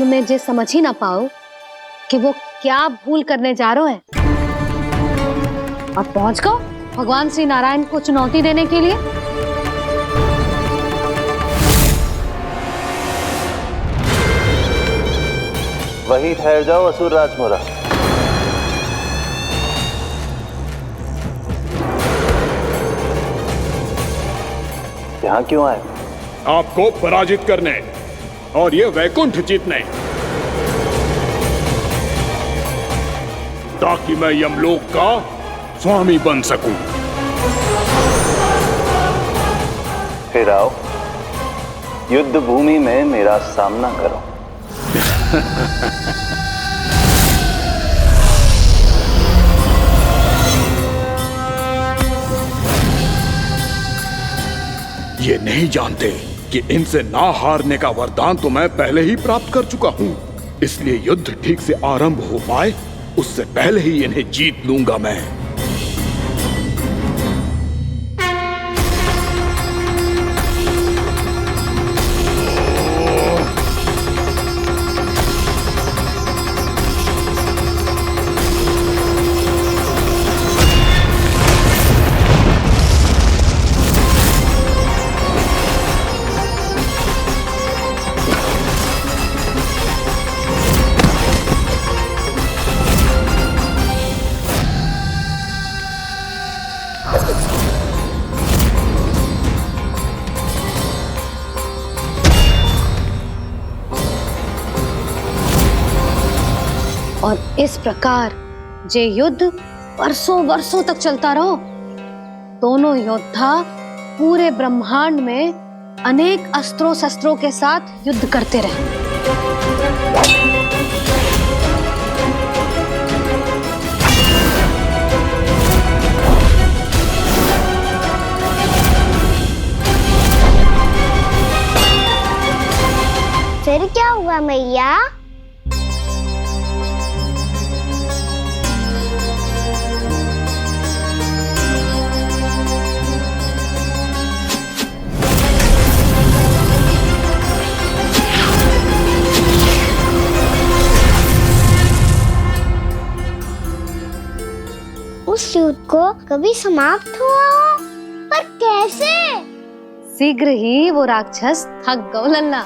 में जे समझ ही ना पाओ कि वो क्या भूल करने जा रहे हैं, और पहुंच गो भगवान श्री नारायण को चुनौती देने के लिए। वहीं ठहर जाओ असुर राजमोरा। यहाँ क्यों आए? आपको पराजित करने और ये वैकुंठ जीतने, ताकि मैं यमलोक का स्वामी बन सकूं। फिर आओ, युद्ध भूमि में मेरा सामना करो। ये नहीं जानते कि इनसे ना हारने का वरदान तो मैं पहले ही प्राप्त कर चुका हूं, इसलिए युद्ध ठीक से आरंभ हो पाए उससे पहले ही इन्हें जीत लूंगा मैं। और इस प्रकार जे युद्ध वर्षों वर्षों तक चलता रहो। दोनों योद्धा पूरे ब्रह्मांड में अनेक अस्त्रों शस्त्रों के साथ युद्ध करते रहे। फिर क्या हुआ मैया? उस युद्ध को कभी समाप्त हुआ हो, पर कैसे? शीघ्र ही वो राक्षस थक गौ लल्ला।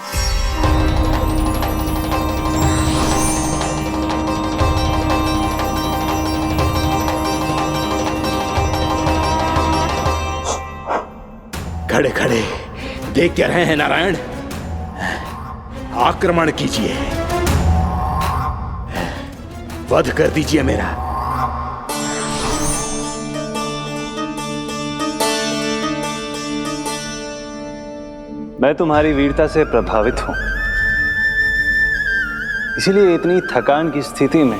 खड़े खड़े देख क्या रहे हैं नारायण? आक्रमण कीजिए, वध कर दीजिए मेरा। मैं तुम्हारी वीरता से प्रभावित हूं, इसीलिए इतनी थकान की स्थिति में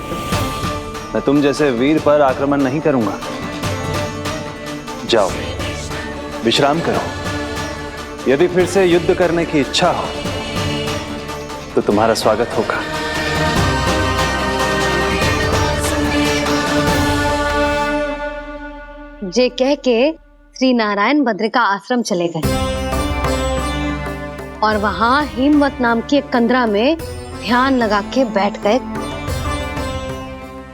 मैं तुम जैसे वीर पर आक्रमण नहीं करूंगा। जाओ विश्राम करो। यदि फिर से युद्ध करने की इच्छा हो तो तुम्हारा स्वागत होगा। जे कह के श्री नारायण बद्रिका आश्रम चले गए और वहां हिमवत नाम की एक कंदरा में ध्यान लगा के बैठ गए।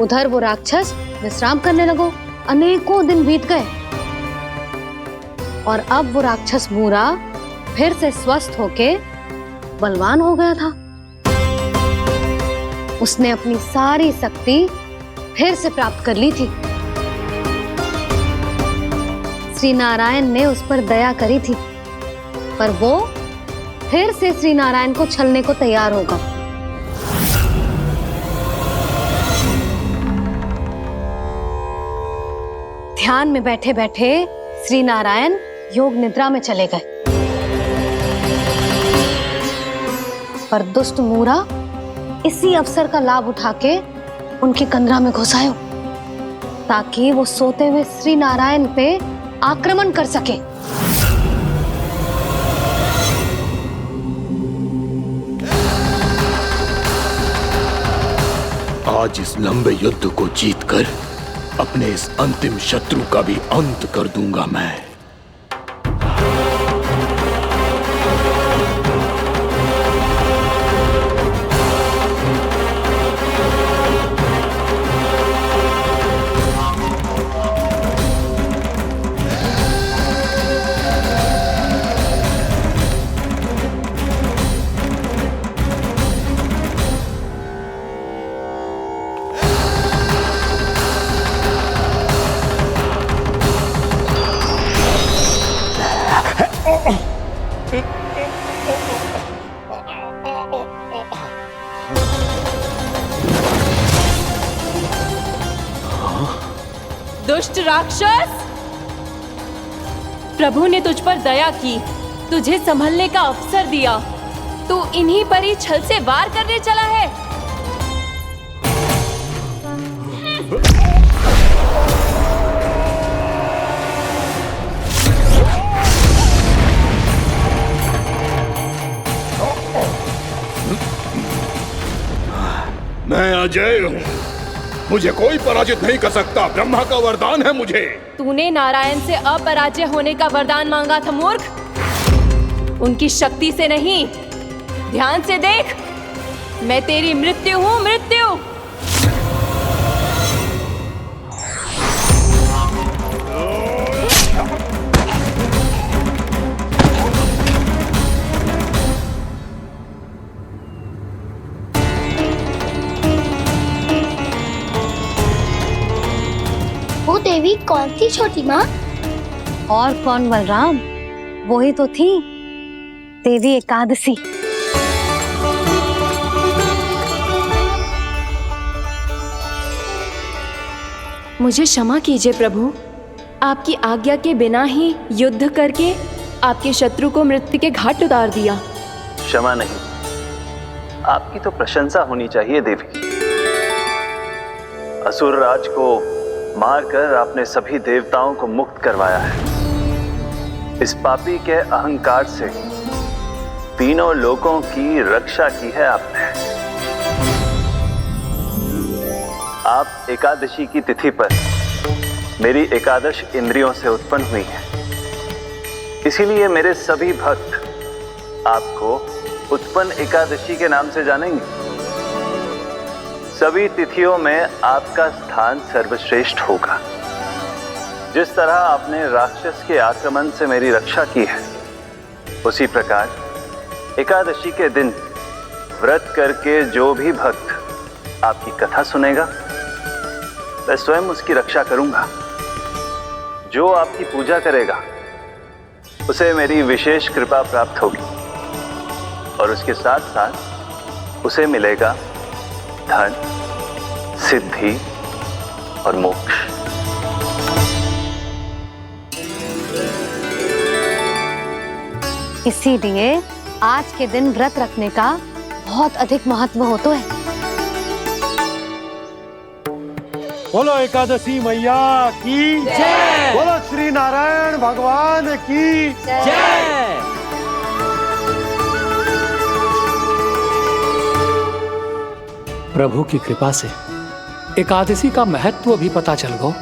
उधर वो राक्षस विश्राम करने लगो। अनेकों दिन बीत गए और अब वो राक्षस मूरा फिर से स्वस्थ होके बलवान हो गया था। उसने अपनी सारी शक्ति फिर से प्राप्त कर ली थी। श्री नारायण ने उस पर दया करी थी, पर वो फिर से श्री नारायण को छलने को तैयार होगा। ध्यान में बैठे बैठे श्री नारायण योग निद्रा में चले गए, पर दुष्ट मूरा इसी अवसर का लाभ उठा के उनकी कंदरा में घुस आयो, ताकि वो सोते हुए श्री नारायण पे आक्रमण कर सके। आज इस लंबे युद्ध को जीतकर अपने इस अंतिम शत्रु का भी अंत कर दूंगा मैं। दुष्ट राक्षस! प्रभु ने तुझ पर दया की, तुझे संभलने का अवसर दिया। तू इन्हीं पर ही छल से वार करने चला है। मैं अजय हूँ, मुझे कोई पराजित नहीं कर सकता। ब्रह्मा का वरदान है मुझे। तूने नारायण से अपराजय होने का वरदान मांगा था मूर्ख, उनकी शक्ति से नहीं। ध्यान से देख, मैं तेरी मृत्यु हूँ, मृत्यु। वो देवी कौन सी छोटी माँ? और कौन बलराम, वही तो थी देवी एकादशी। मुझे क्षमा कीजिए प्रभु, आपकी आज्ञा के बिना ही युद्ध करके आपके शत्रु को मृत्यु के घाट उतार दिया। क्षमा नहीं, आपकी तो प्रशंसा होनी चाहिए देवी। असुर राज को मारकर आपने सभी देवताओं को मुक्त करवाया है। इस पापी के अहंकार से तीनों लोकों की रक्षा की है आपने। आप एकादशी की तिथि पर मेरी एकादश इंद्रियों से उत्पन्न हुई हैं। इसीलिए मेरे सभी भक्त आपको उत्पन्न एकादशी के नाम से जानेंगे। सभी तिथियों में आपका स्थान सर्वश्रेष्ठ होगा। जिस तरह आपने राक्षस के आक्रमण से मेरी रक्षा की है, उसी प्रकार एकादशी के दिन व्रत करके जो भी भक्त आपकी कथा सुनेगा, मैं स्वयं उसकी रक्षा करूंगा। जो आपकी पूजा करेगा उसे मेरी विशेष कृपा प्राप्त होगी और उसके साथ साथ उसे मिलेगा धन, सिद्धि और मोक्ष। इसीलिए आज के दिन व्रत रखने का बहुत अधिक महत्व होता है। बोलो एकादशी मैया की जय। बोलो श्री नारायण भगवान की जय। प्रभु की कृपा से एकादशी का महत्व भी पता चल गो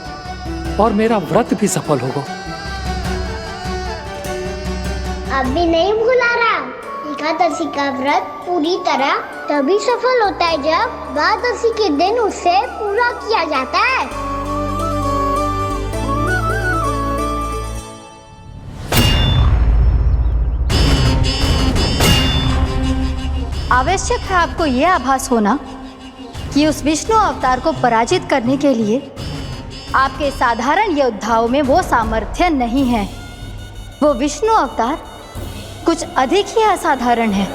और मेरा व्रत भी सफल होगा। अभी नहीं भूला रहा, एकादशी का व्रत पूरी तरह तभी सफल होता है जब द्वादशी के दिन उसे पूरा किया जाता है। आवश्यक है आपको यह आभास होना कि उस विष्णु अवतार को पराजित करने के लिए आपके साधारण योद्धाओं में वो सामर्थ्य नहीं है। वो विष्णु अवतार कुछ अधिक ही असाधारण है।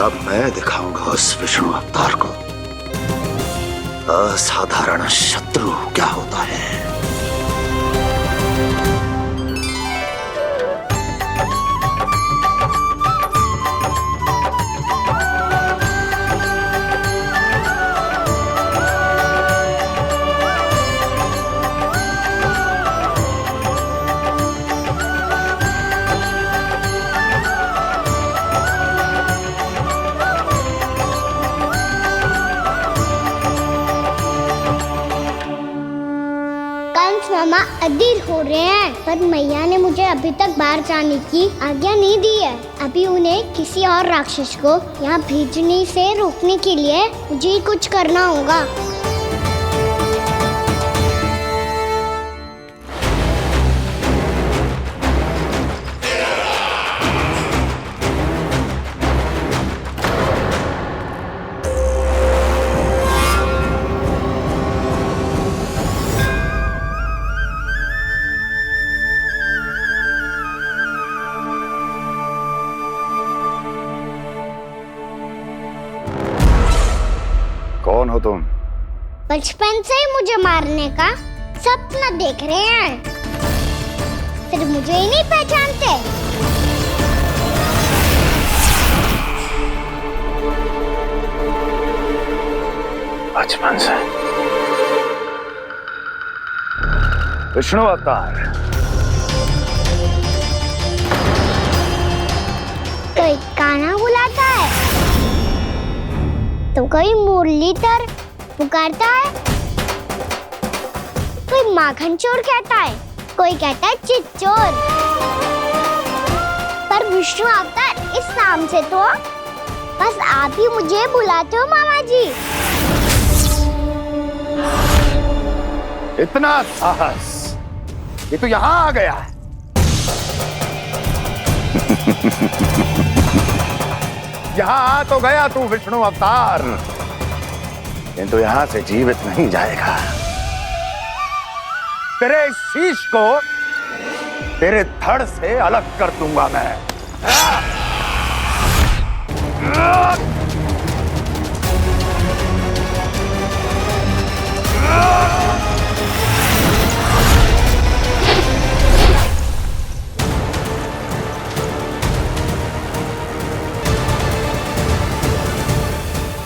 अब मैं दिखाऊंगा उस विष्णु अवतार को असाधारण शत्रु क्या होता है। मामा अधीर हो रहे हैं, पर मैया ने मुझे अभी तक बाहर जाने की आज्ञा नहीं दी है। अभी उन्हें किसी और राक्षस को यहाँ भेजने से रोकने के लिए मुझे कुछ करना होगा। कौन हो तुम? बचपन से ही मुझे मारने का सपना देख रहे हैं, फिर मुझे ही नहीं पहचानते? बचपन से विष्णु अवतार। कोई कान्हा बुलाता है तो कोई मुरलीधर पुकारता है, कोई माखन चोर कहता है, कोई कहता है चिच्चोर। पर विष्णु अवतार इस नाम से तो बस आप ही मुझे बुलाते हो मामा जी। इतना साहस, ये तो यहाँ आ गया है। यहाँ आ तो गया तू विष्णु अवतार, किंतु यहाँ से जीवित नहीं जाएगा। तेरे इस शीश को तेरे धड़ से अलग कर दूंगा मैं।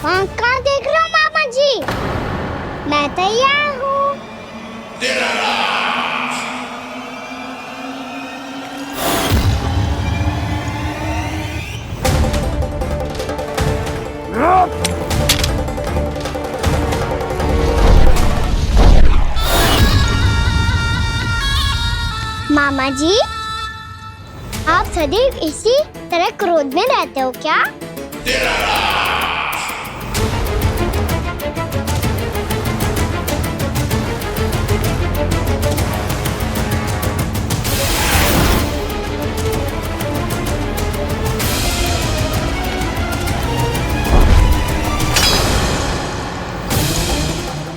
वहाँ कहाँ देख रहे हो मामा जी? मैं तैयार हूँ। मामा जी, आप सदैव इसी तरह क्रोध में रहते हो क्या?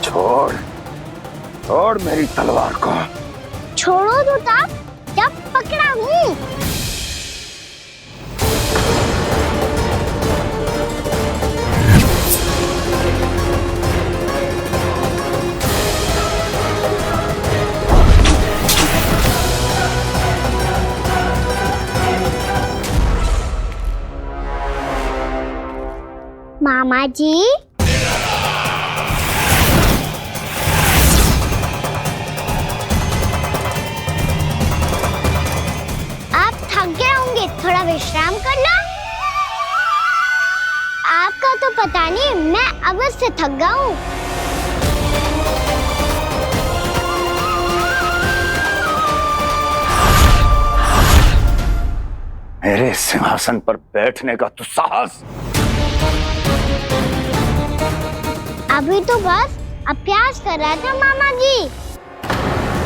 छोड़, छोड़ मेरी तलवार को। छोड़ो तो तब जब पकड़ा हूँ। मामा जी, थोड़ा विश्राम कर लो। आपका तो पता नहीं, मैं अवश्य थक गया हूँ। मेरे सिंहासन पर बैठने का तो साहस। अभी तो बस अभ्यास कर रहा था मामा जी।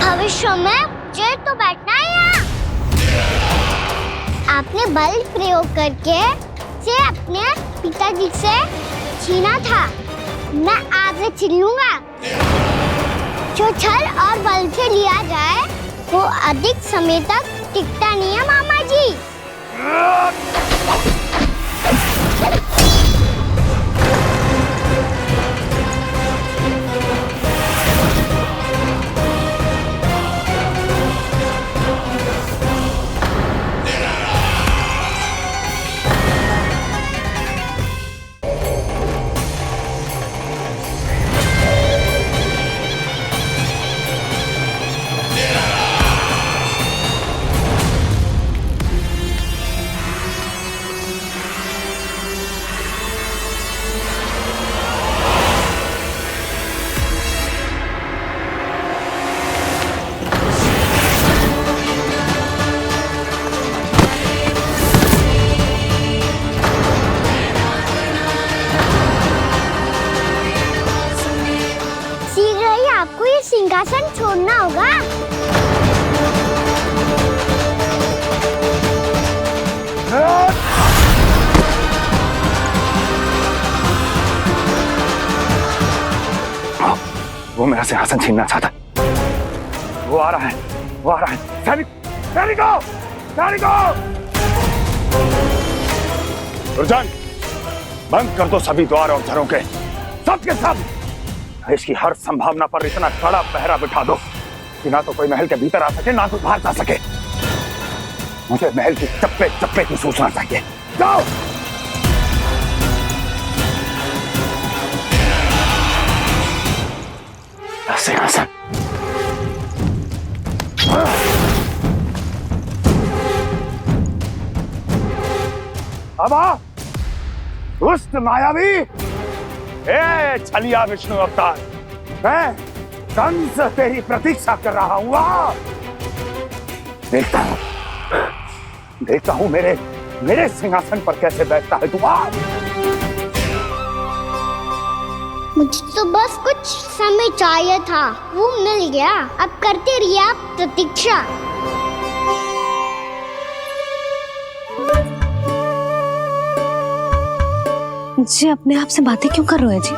भविष्य में मुझे तो बैठना है यहाँ। आपने बल प्रयोग करके से अपने पिताजी से छीना था, मैं आपसे छीन लूंगा। जो छल और बल से लिया जाए वो अधिक समय तक टिकता नहीं है मामा जी। आपको ये सिंहासन छोड़ना होगा। वो मेरा सिंहासन छीनना चाहता है। वो आ रहा है, वो आ रहा है। सैनिकों, दुर्जन, बंद कर दो सभी द्वार और झरोखे। सब के सब इसकी हर संभावना पर इतना कड़ा पहरा बिठा दो कि ना तो कोई महल के भीतर आ सके, ना कोई बाहर जा सके। मुझे महल की चप्पे चप्पे की सूचना चाहिए। जाओ। सिंहासन। अब आ, दुष्ट मायावी, ए छलिया विष्णु अवतार, मैं कंस तेरी प्रतीक्षा कर रहा हूं। आ, देखता हूं मेरे सिंहासन पर कैसे बैठता है तू। आ, मुझे तो बस कुछ समय चाहिए था, वो मिल गया। अब करते रहिए आप प्रतीक्षा। जी अपने आप से बातें क्यों कर रहे हैं जी?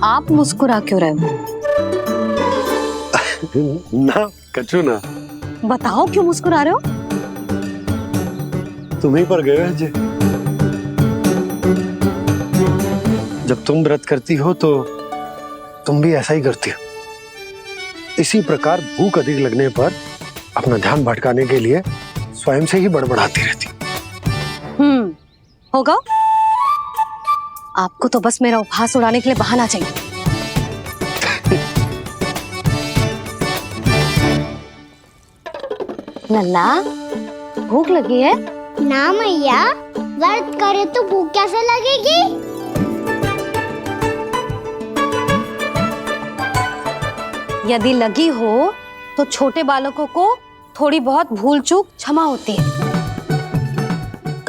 आप मुस्कुरा क्यों रहे हो? ना कछु ना। बताओ क्यों मुस्कुरा रहे हो? तुम ही पर गए जी। जब तुम व्रत करती हो तो तुम भी ऐसा ही करती हो। इसी प्रकार भूख अधिक लगने पर अपना ध्यान भटकाने के लिए स्वयं से ही बड़बड़ाती रहती। होगा। आपको तो बस मेरा उपहास उड़ाने के लिए बहाना चाहिए। नन्ना, भूख लगी है? ना मैया, व्रत करे तो भूख कैसे लगेगी? यदि लगी हो तो छोटे बालकों को थोड़ी बहुत भूल चूक क्षमा होती है।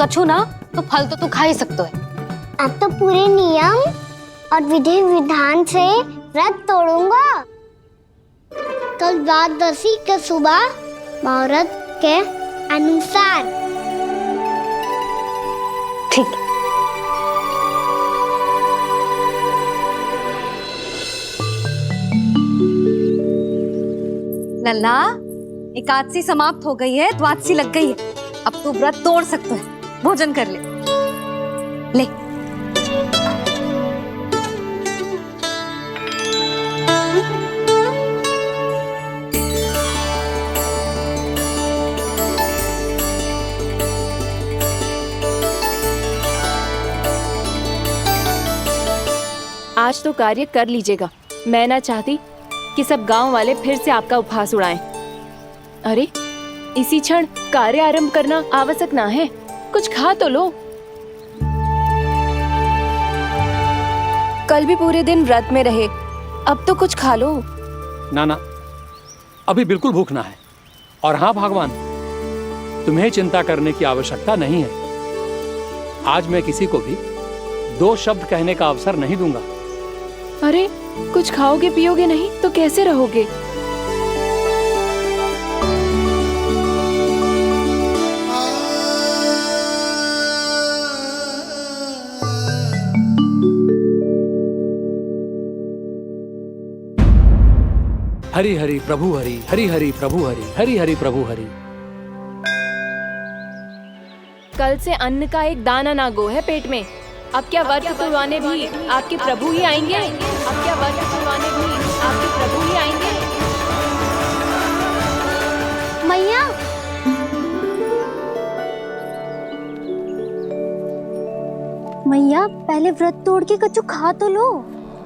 कछु ना तो फल तो तू खा ही सकते है। अब तो पूरे नियम और विधि विधान से व्रत तोड़ूंगा। कल द्वादशी के सुबह मुहूर्त के अनुसार। ठीक। लल्ला, एकादशी समाप्त हो गई है, द्वादशी लग गई है। अब तू व्रत तोड़ सकते है। भोजन कर ले। ले। आज तो कार्य कर लीजिएगा। मैं ना चाहती कि सब गांव वाले फिर से आपका उपहास उड़ाएं। अरे, इसी क्षण कार्य आरंभ करना आवश्यक ना है। कुछ खा तो लो। कल भी पूरे दिन व्रत में रहे, अब तो कुछ खा लो। ना, अभी बिल्कुल भूख ना है। और हाँ भगवान, तुम्हें चिंता करने की आवश्यकता नहीं है। आज मैं किसी को भी 2 शब्द कहने का अवसर नहीं दूंगा। अरे, कुछ खाओगे पियोगे नहीं तो कैसे रहोगे? हरि हरि प्रभु हरि, हरि हरि प्रभु हरि, हरि हरि प्रभु हरि। कल से अन्न का एक दाना ना गो है पेट में। अब क्या व्रत तुड़वाने भी आपके प्रभु ही आएंगे? अब क्या व्रत तुड़वाने भी आपके प्रभु ही आएंगे? मैया, मैया पहले व्रत तोड़ के कछु खा तो लो।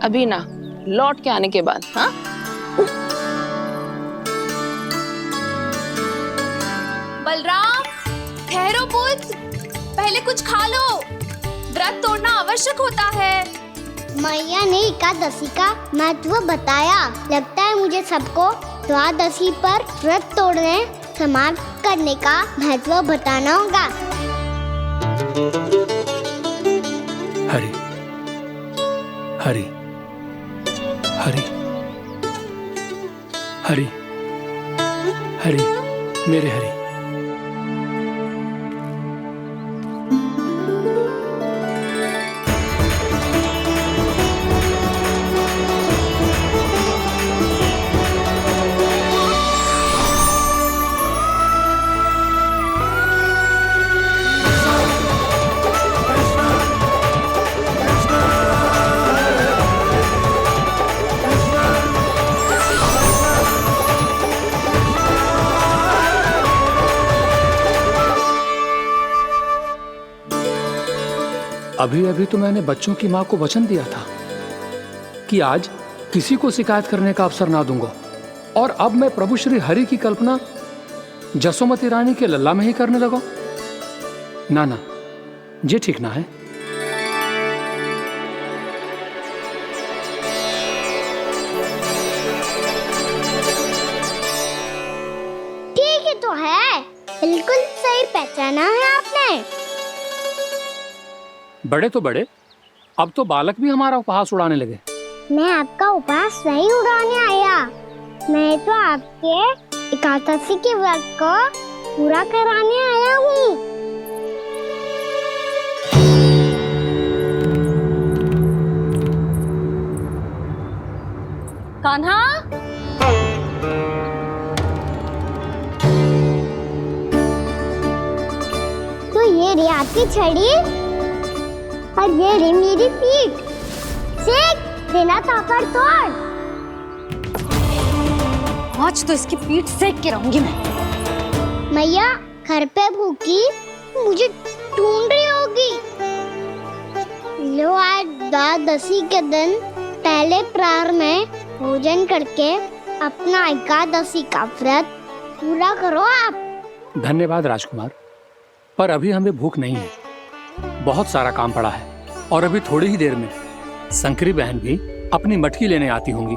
अभी ना, लौट के आने के बाद। हाँ, बलराम, ठहरो पुत्र, पहले कुछ खा लो। व्रत तोड़ना आवश्यक होता है। मैया ने एकादशी का महत्व बताया। लगता है मुझे सबको द्वादशी पर व्रत तोड़ने समाप्त करने का महत्व बताना होगा। हरि हरि हरि हरि हरि, मेरे हरि। अभी अभी तो मैंने बच्चों की माँ को वचन दिया था कि आज किसी को शिकायत करने का अवसर ना दूंगा, और अब मैं प्रभु श्री हरि की कल्पना जसोमती रानी के लल्ला में ही करने लगा। ना ना, ये ठीक ना है। ठीक ही तो है, बिल्कुल सही पहचाना है आपने। बड़े तो बड़े, अब तो बालक भी हमारा उपहास उड़ाने लगे। मैं आपका उपहास नहीं उड़ाने आया, मैं तो आपके एकादशी के व्रत को पूरा कराने आया हूँ। कान्हा, तो ये रे आपकी छड़ी और ये रे मेरी पीठ। सेक देना तापर तोड़। आज तो इसकी पीठ सेक के रहूंगी मैं। मैया घर पे भूखी मुझे ढूंढ रही होगी। लो आज द्वादशी के दिन पहले प्रहर में भोजन करके अपना एकादशी का व्रत पूरा करो आप। धन्यवाद राजकुमार, पर अभी हमें भूख नहीं है। बहुत सारा काम पड़ा है, और अभी थोड़ी ही देर में शंकरी बहन भी अपनी मटकी लेने आती होंगी।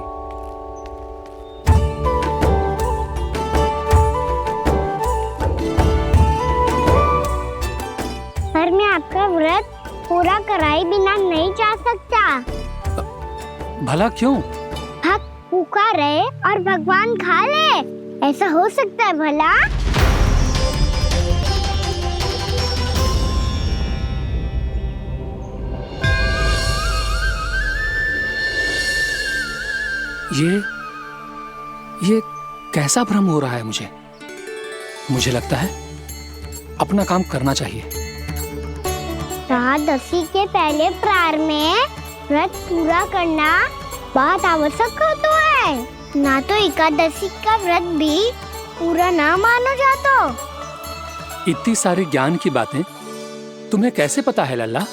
पर मैं आपका व्रत पूरा कराए बिना नहीं जा सकता। भला क्यों? भक्त भूखा रहे और भगवान खा ले, ऐसा हो सकता है भला? ये कैसा भ्रम हो रहा है मुझे? मुझे लगता है अपना काम करना चाहिए। द्वादशी के पहले प्रहर में व्रत पूरा करना बहुत आवश्यक होता है, ना तो एकादशी का व्रत भी पूरा ना मानो जातो। इतनी सारी ज्ञान की बातें तुम्हें कैसे पता है लल्ला?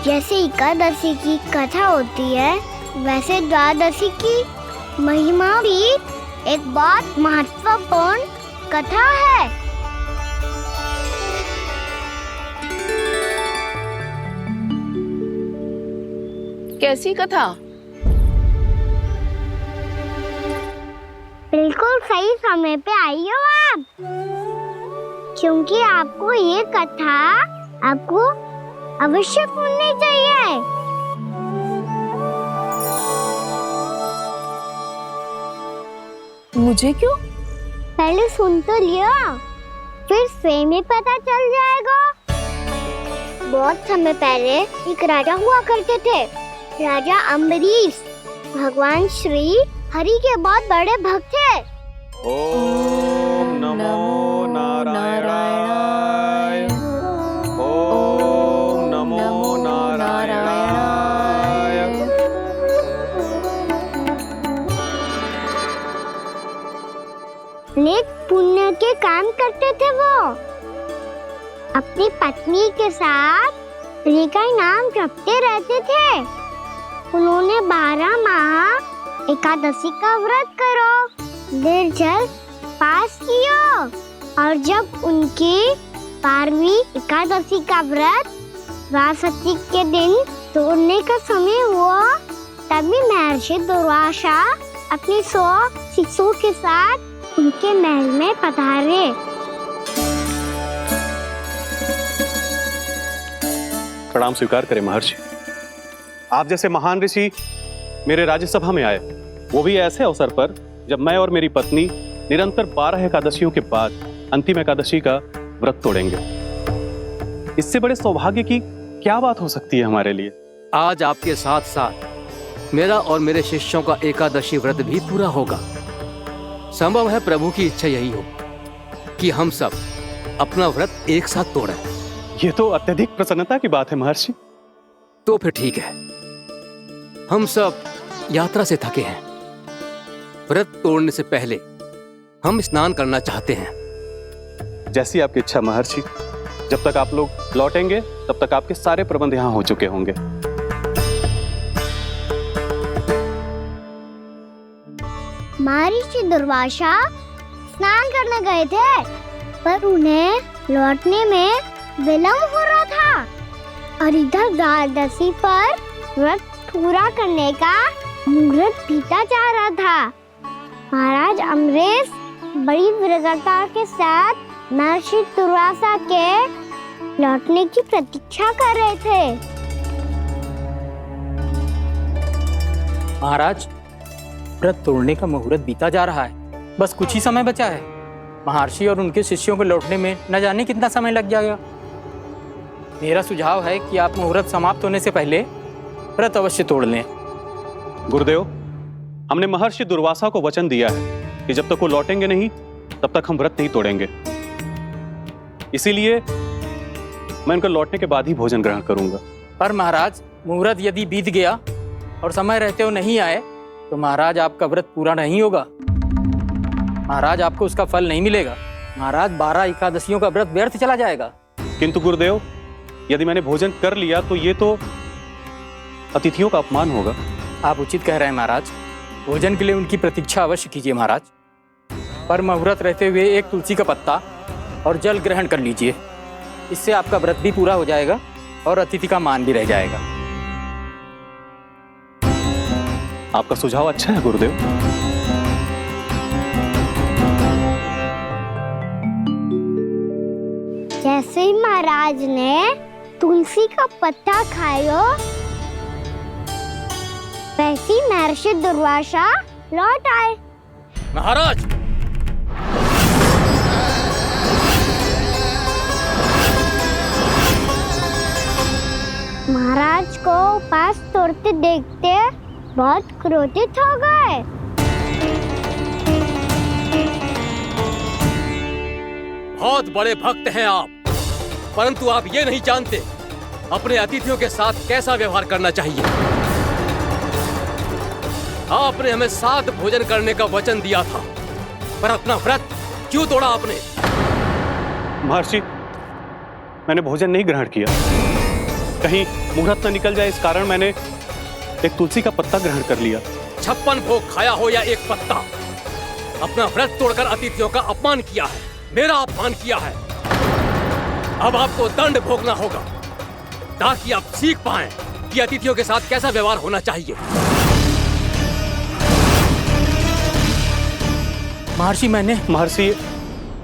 जैसे एकादशी की कथा होती है, वैसे द्वादशी की महिमा भी एक बहुत महत्वपूर्ण कथा है। कैसी कथा? बिल्कुल सही समय पे आई हो आप, क्योंकि आपको ये कथा आपको अवश्य सुननी चाहिए। मुझे क्यों? पहले सुन तो लियो, फिर स्वयं ही पता चल जाएगा। बहुत समय पहले एक राजा हुआ करते थे, राजा अम्बरीश। भगवान श्री हरि के बहुत बड़े भक्त थे। ओम नमो नारायणाय। ओम नमो नारायणाय। नेक पुण्य के काम करते थे वो। अपनी पत्नी के साथ हरि का नाम जपते रहते थे। उन्होंने 12 माह एकादशी का व्रत करो निर्जल पास किया, और जब उनकी 12वीं एकादशी का व्रत द्वादशी के दिन तोड़ने का समय हुआ, तभी महर्षि दुर्वासा अपनी 100 शिष्यों के साथ उनके महल में पधारे। प्रणाम स्वीकार करें महर्षि। आप जैसे महान ऋषि मेरे राज्यसभा में आए, वो भी ऐसे अवसर पर जब मैं और मेरी पत्नी निरंतर 12 एकादशियों के बाद अंतिम एकादशी का व्रत तोड़ेंगे। इससे बड़े सौभाग्य की क्या बात हो सकती है हमारे लिए? आज आपके साथ साथ मेरा और मेरे शिष्यों का एकादशी व्रत भी पूरा होगा। संभव है प्रभु की इच्छा यही हो कि हम सब अपना व्रत एक साथ तोड़ें। ये तो अत्यधिक प्रसन्नता की बात है महर्षि। तो फिर ठीक है, हम सब यात्रा से थके हैं, व्रत तोड़ने से पहले हम स्नान करना चाहते हैं। जैसी आपकी इच्छा महर्षि। जब तक आप लोग लौटेंगे तब तक आपके सारे प्रबंध यहाँ हो चुके होंगे। महर्षि दुर्वासा स्नान करने गए थे, पर उन्हें लौटने में विलंब हो रहा था और इधर द्वादशी पर व्रत पूरा करने का मुहूर्त बीता जा रहा था। महाराज अम्बरीश बड़ी विरगता के साथ महर्षि दुर्वासा के लौटने की प्रतीक्षा कर रहे थे। महाराज, व्रत तोड़ने का मुहूर्त बीता जा रहा है, बस कुछ ही समय बचा है। महर्षि और उनके शिष्यों को लौटने में न जाने कितना समय लग जाएगा। मेरा सुझाव है कि आप मुहूर्त समाप्त होने से पहले व्रत अवश्य तोड़ लें। गुरुदेव, हमने महर्षि दुर्वासा को वचन दिया है कि जब तक वो लौटेंगे नहीं तब तक हम व्रत नहीं तोड़ेंगे। इसीलिए मैं उनके लौटने के बाद ही भोजन ग्रहण करूंगा। पर महाराज, मुहूर्त यदि बीत गया और समय रहते हुए नहीं आए तो महाराज आपका व्रत पूरा नहीं होगा। महाराज, आपको उसका फल नहीं मिलेगा। महाराज, 12 एकादशियों का व्रत व्यर्थ चला जाएगा। किंतु गुरुदेव, यदि मैंने भोजन कर लिया तो ये तो अतिथियों का अपमान होगा। आप उचित कह रहे हैं महाराज। भोजन के लिए उनकी प्रतीक्षा अवश्य कीजिए महाराज। पर मुहूर्त रहते हुए एक तुलसी का पत्ता और जल ग्रहण कर लीजिए। इससे आपका व्रत भी पूरा हो जाएगा और अतिथि का मान भी रह जाएगा। आपका सुझाव अच्छा है गुरुदेव। जैसे ही महाराज ने तुलसी का पत्ता खाया, वैसे ही महर्षि दुर्वासा लौट आए। महाराज, महाराज को उपास तोड़ते देखते बहुत क्रोधित हो गए। बहुत बड़े भक्त हैं आप, परंतु आप ये नहीं जानते अपने अतिथियों के साथ कैसा व्यवहार करना चाहिए। आपने हमें साथ भोजन करने का वचन दिया था, पर अपना व्रत क्यों तोड़ा आपने? महर्षि, मैंने भोजन नहीं ग्रहण किया। कहीं मुहूर्त न निकल जाए इस कारण मैंने एक तुलसी का पत्ता ग्रहण कर लिया। 56 भोग खाया हो या एक पत्ता, अपना व्रत तोड़कर अतिथियों का अपमान किया है, मेरा अपमान किया है। अब आपको दंड भोगना होगा ताकि आप सीख पाएं कि अतिथियों के साथ कैसा व्यवहार होना चाहिए। महर्षि,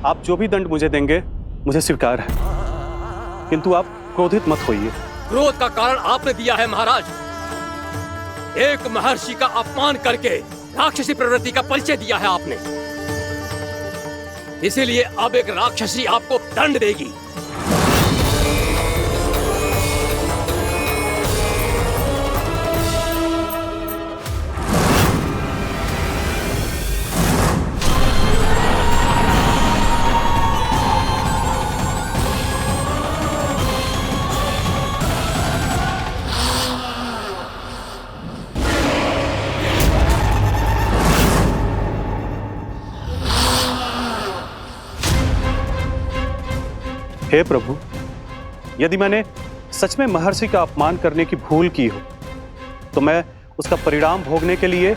आप जो भी दंड मुझे देंगे मुझे स्वीकार है, किंतु आप क्रोधित मत होइए। क्रोध का कारण आपने दिया है महाराज। एक महर्षि का अपमान करके राक्षसी प्रवृत्ति का परिचय दिया है आपने। इसीलिए अब एक राक्षसी आपको दंड देगी। हे प्रभु, यदि मैंने सच में महर्षि का अपमान करने की भूल की हो तो मैं उसका परिणाम भोगने के लिए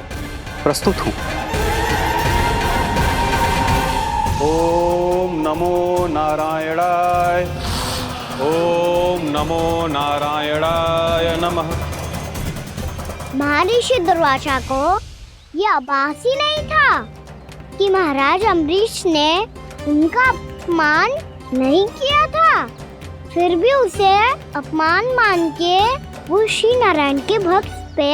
प्रस्तुत हूं। ओम नमो नारायणाय, ओम नमो नारायणाय नमः। महर्षि दुर्वासा को यह आभास ही नहीं था कि महाराज अम्बरीश ने उनका अपमान नहीं किया था। फिर भी उसे अपमान मान के वो श्री नारायण के भक्त पे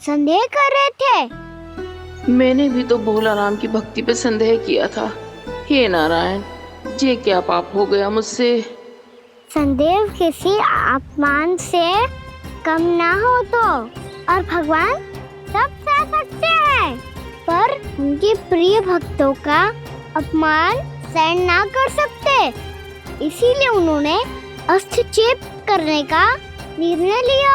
संदेह कर रहे थे। मैंने भी तो भोला राम की भक्ति पे संदेह किया था। हे नारायण, ये क्या पाप हो गया मुझसे? संदेह किसी अपमान से कम ना हो तो, और भगवान सब सह सकते हैं, पर उनके प्रिय भक्तों का अपमान सहन ना कर सकते। इसीलिए उन्होंने हस्तक्षेप करने का निर्णय लिया।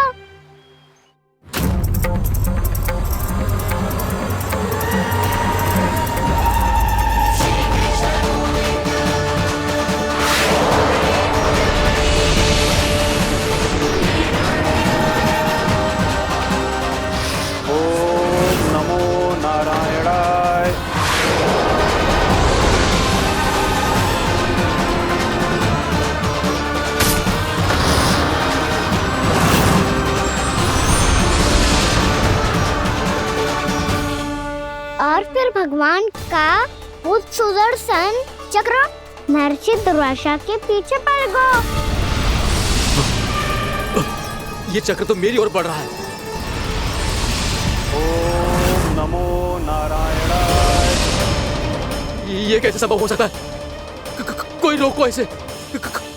और फिर भगवान का वो सुदर्शन चक्र महर्षि दुर्वासा के पीछे पड़ गया। ये चक्र तो मेरी ओर बढ़ रहा है। ओम नमो नारायणाय। ये कैसे संभव हो सकता है? कोई रोको इसे,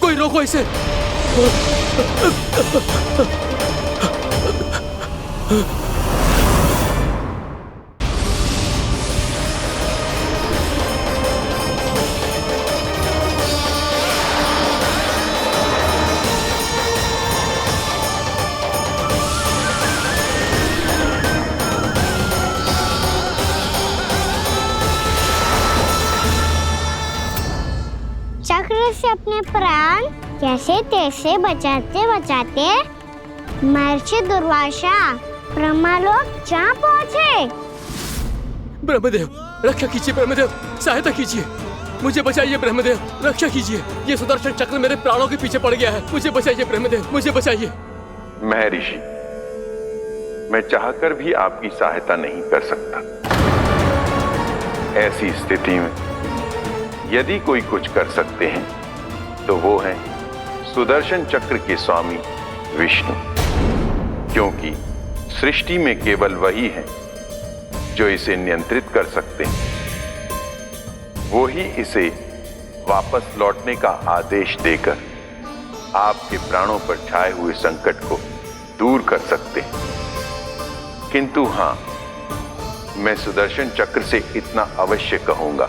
कोई रोको इसे। चक्र से अपने प्राण कैसे तैसे बचाते बचाते महर्षि दुर्वासा ब्रह्मलोक जा पहुंचे। ब्रह्मदेव रक्षा कीजिए, ब्रह्मदेव सहायता कीजिए, मुझे बचाइए ब्रह्मदेव, रक्षा कीजिए। ये सुदर्शन चक्र मेरे प्राणों के पीछे पड़ गया है, मुझे बचाइए ब्रह्मदेव, मुझे बचाइए। महर्षि, मैं चाहकर भी आपकी सहायता नहीं कर सकता। ऐसी स्थिति में यदि कोई कुछ कर सकते हैं तो वो है सुदर्शन चक्र के स्वामी विष्णु, क्योंकि सृष्टि में केवल वही है जो इसे नियंत्रित कर सकते हैं। वो ही इसे वापस लौटने का आदेश देकर आपके प्राणों पर छाए हुए संकट को दूर कर सकते हैं। किंतु हां, मैं सुदर्शन चक्र से इतना अवश्य कहूंगा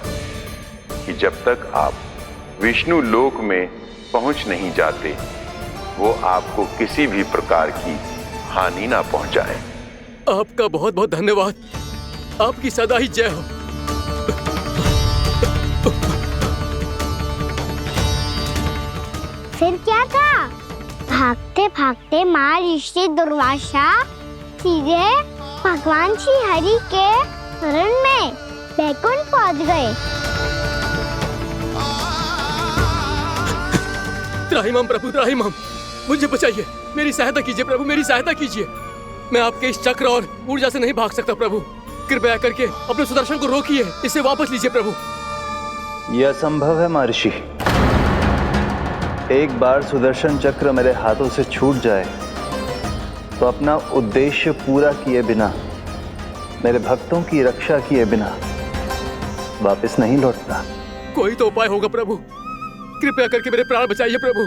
कि जब तक आप विष्णु लोक में पहुंच नहीं जाते, वो आपको किसी भी प्रकार की हानि ना पहुंचाए। आपका बहुत बहुत धन्यवाद, आपकी सदा ही जय हो। फिर क्या था? भागते भागते महर्षि दुर्वासा सीधे भगवान श्री हरि के शरण में बैकुंठ पहुंच गए। त्राहिमाम प्रभु, त्राहिमाम, मुझे बचाइए, मेरी सहायता कीजिए प्रभु, मेरी सहायता कीजिए। मैं आपके इस चक्र और ऊर्जा से नहीं भाग सकता प्रभु, कृपया करके अपने सुदर्शन को रोकिए, इसे वापस लीजिए प्रभु। यह असंभव है महर्षि। एक बार सुदर्शन चक्र मेरे हाथों से छूट जाए तो अपना उद्देश्य पूरा किए बिना, मेरे भक्तों की रक्षा किए बिना वापस नहीं लौटता। कोई तो उपाय होगा प्रभु, कृपया करके मेरे प्राण बचाइए प्रभु।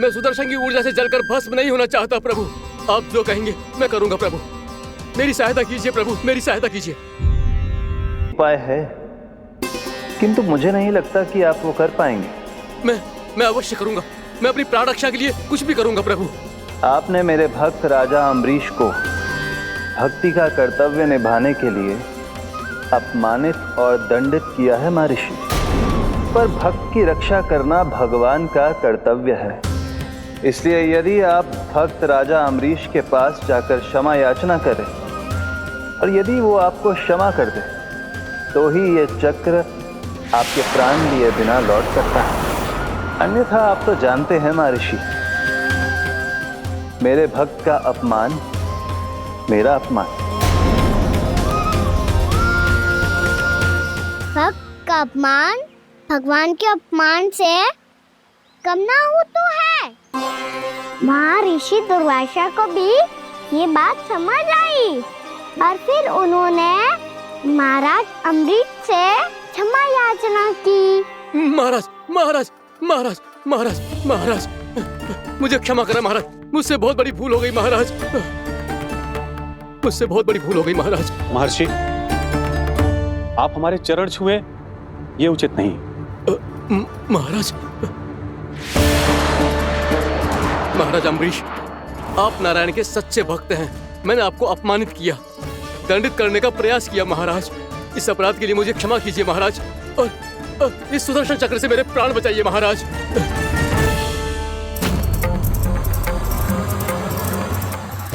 मैं सुदर्शन की ऊर्जा से जलकर भस्म नहीं होना चाहता प्रभु। आप जो कहेंगे मैं करूंगा प्रभु, मेरी सहायता कीजिए प्रभु, मेरी सहायता कीजिए। उपाय है, किंतु मुझे नहीं लगता कि आप वो कर पाएंगे। मैं अवश्य करूंगा, मैं अपनी प्राण रक्षा के लिए कुछ भी करूंगा प्रभु। आपने मेरे भक्त राजा अम्बरीश को भक्ति का कर्तव्य निभाने के लिए अपमानित और दंडित किया है महर्षि, पर भक्त की रक्षा करना भगवान का कर्तव्य है। इसलिए यदि आप भक्त राजा अम्बरीश के पास जाकर क्षमा याचना करें और यदि वो आपको क्षमा कर दे तो ही ये चक्र आपके प्राण लिए बिना लौट सकता है। अन्यथा आप तो जानते हैं महर्षि, मेरे भक्त का अपमान मेरा अपमान। भक्त का अपमान भगवान के अपमान से कम ना हो तो है। महर्षि दुर्वासा को भी ये बात समझ आई और फिर उन्होंने महाराज अम्बरीश से क्षमा याचना की। महाराज महाराज महाराज महाराज महाराज, मुझे क्षमा करें महाराज, मुझसे बहुत बड़ी भूल हो गई महाराज, मुझसे बहुत बड़ी भूल हो गई महाराज। महर्षि, आप हमारे चरण छुए ये उचित नहीं। महाराज, महाराज अम्बरीश, आप नारायण के सच्चे भक्त हैं। मैंने आपको अपमानित किया, दंडित करने का प्रयास किया महाराज। इस अपराध के लिए मुझे क्षमा कीजिए महाराज, और इस सुदर्शन चक्र से मेरे प्राण बचाइए महाराज।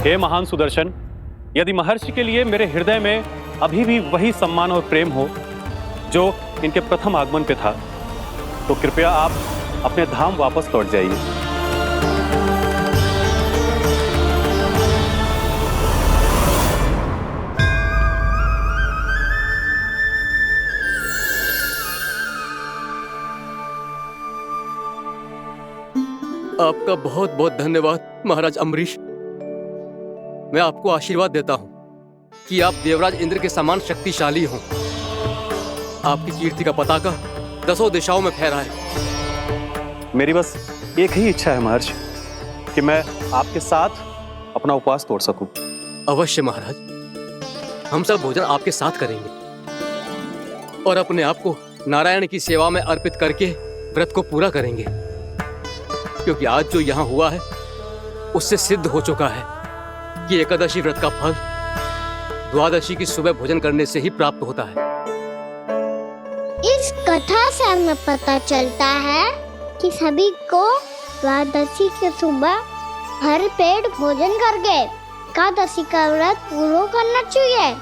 हे महान सुदर्शन, यदि महर्षि के लिए मेरे हृदय में अभी भी वही सम्मान और प्रेम हो जो इनके प्रथम आगमन पे था, तो कृपया आप अपने धाम वापस लौट जाइए। आपका बहुत बहुत धन्यवाद महाराज अम्बरीश। मैं आपको आशीर्वाद देता हूँ कि आप देवराज इंद्र के समान शक्तिशाली हों। आपकी कीर्ति का पताका 10 दिशाओं में फहराए। मेरी बस एक ही इच्छा है महर्षि कि मैं आपके साथ अपना उपवास तोड़ सकूं। अवश्य महाराज, हम सब भोजन आपके साथ करेंगे और अपने आप को नारायण की सेवा में अर्पित करके व्रत को पूरा करेंगे, क्योंकि आज जो यहाँ हुआ है उससे सिद्ध हो चुका है कि एकादशी व्रत का फल द्वादशी की सुबह भोजन करने से ही प्राप्त होता है। इस कथा से हमें पता चलता है कि सभी को द्वादशी की सुबह भर पेट भोजन करके एकादशी का व्रत पूरा करना चाहिए।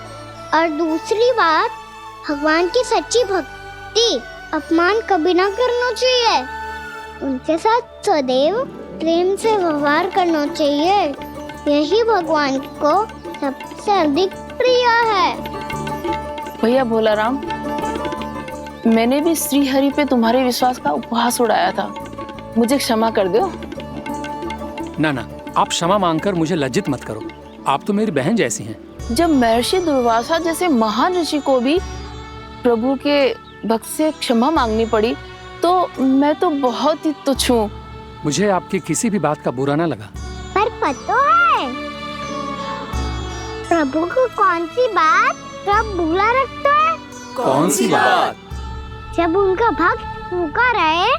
और दूसरी बात, भगवान की सच्ची भक्ति अपमान कभी ना करना चाहिए। उनके साथ सदैव प्रेम से व्यवहार करना चाहिए। यही भगवान को सबसे अधिक प्रिय है। भैया भोला राम, मैंने भी श्री हरि पे तुम्हारे विश्वास का उपहास उड़ाया था, मुझे क्षमा कर दो। ना ना, आप क्षमा मांगकर मुझे लज्जित मत करो, आप तो मेरी बहन जैसी हैं। जब महर्षि दुर्वासा जैसे महान ऋषि को भी प्रभु के भक्त से क्षमा मांगनी पड़ी, तो मैं तो बहुत ही तुच्छ हूँ। मुझे आपकी किसी भी बात का बुरा ना लगा। पर पता है प्रभु को कौन सी बात सब भूला रखता है? कौन सी बात? जब उनका भक्त भूखा रहे,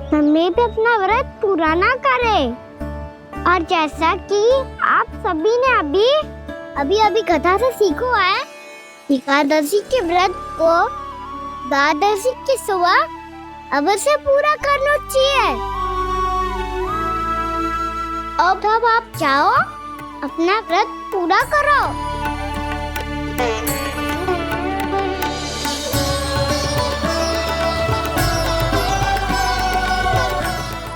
समय पे अपना व्रत पूरा ना करे। और जैसा कि आप सभी ने अभी कथा से सीखो है, एकादशी के व्रत को द्वादशी की सुबह अवश्य पूरा करना चाहिए। अब आप जाओ, अपना व्रत पूरा करो।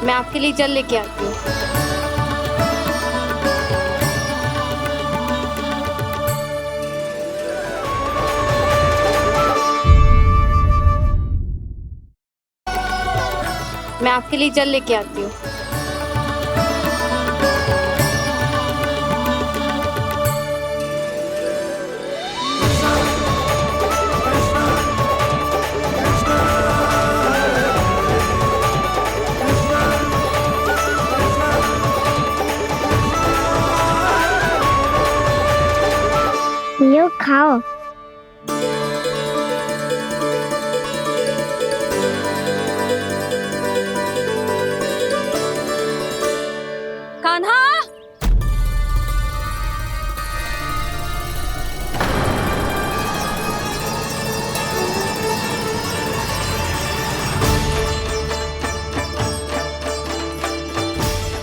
मैं आपके लिए जल लेके आती हूँ। मैं आपके लिए जल लेके आती हूँ। लो खाओ। कान्हा,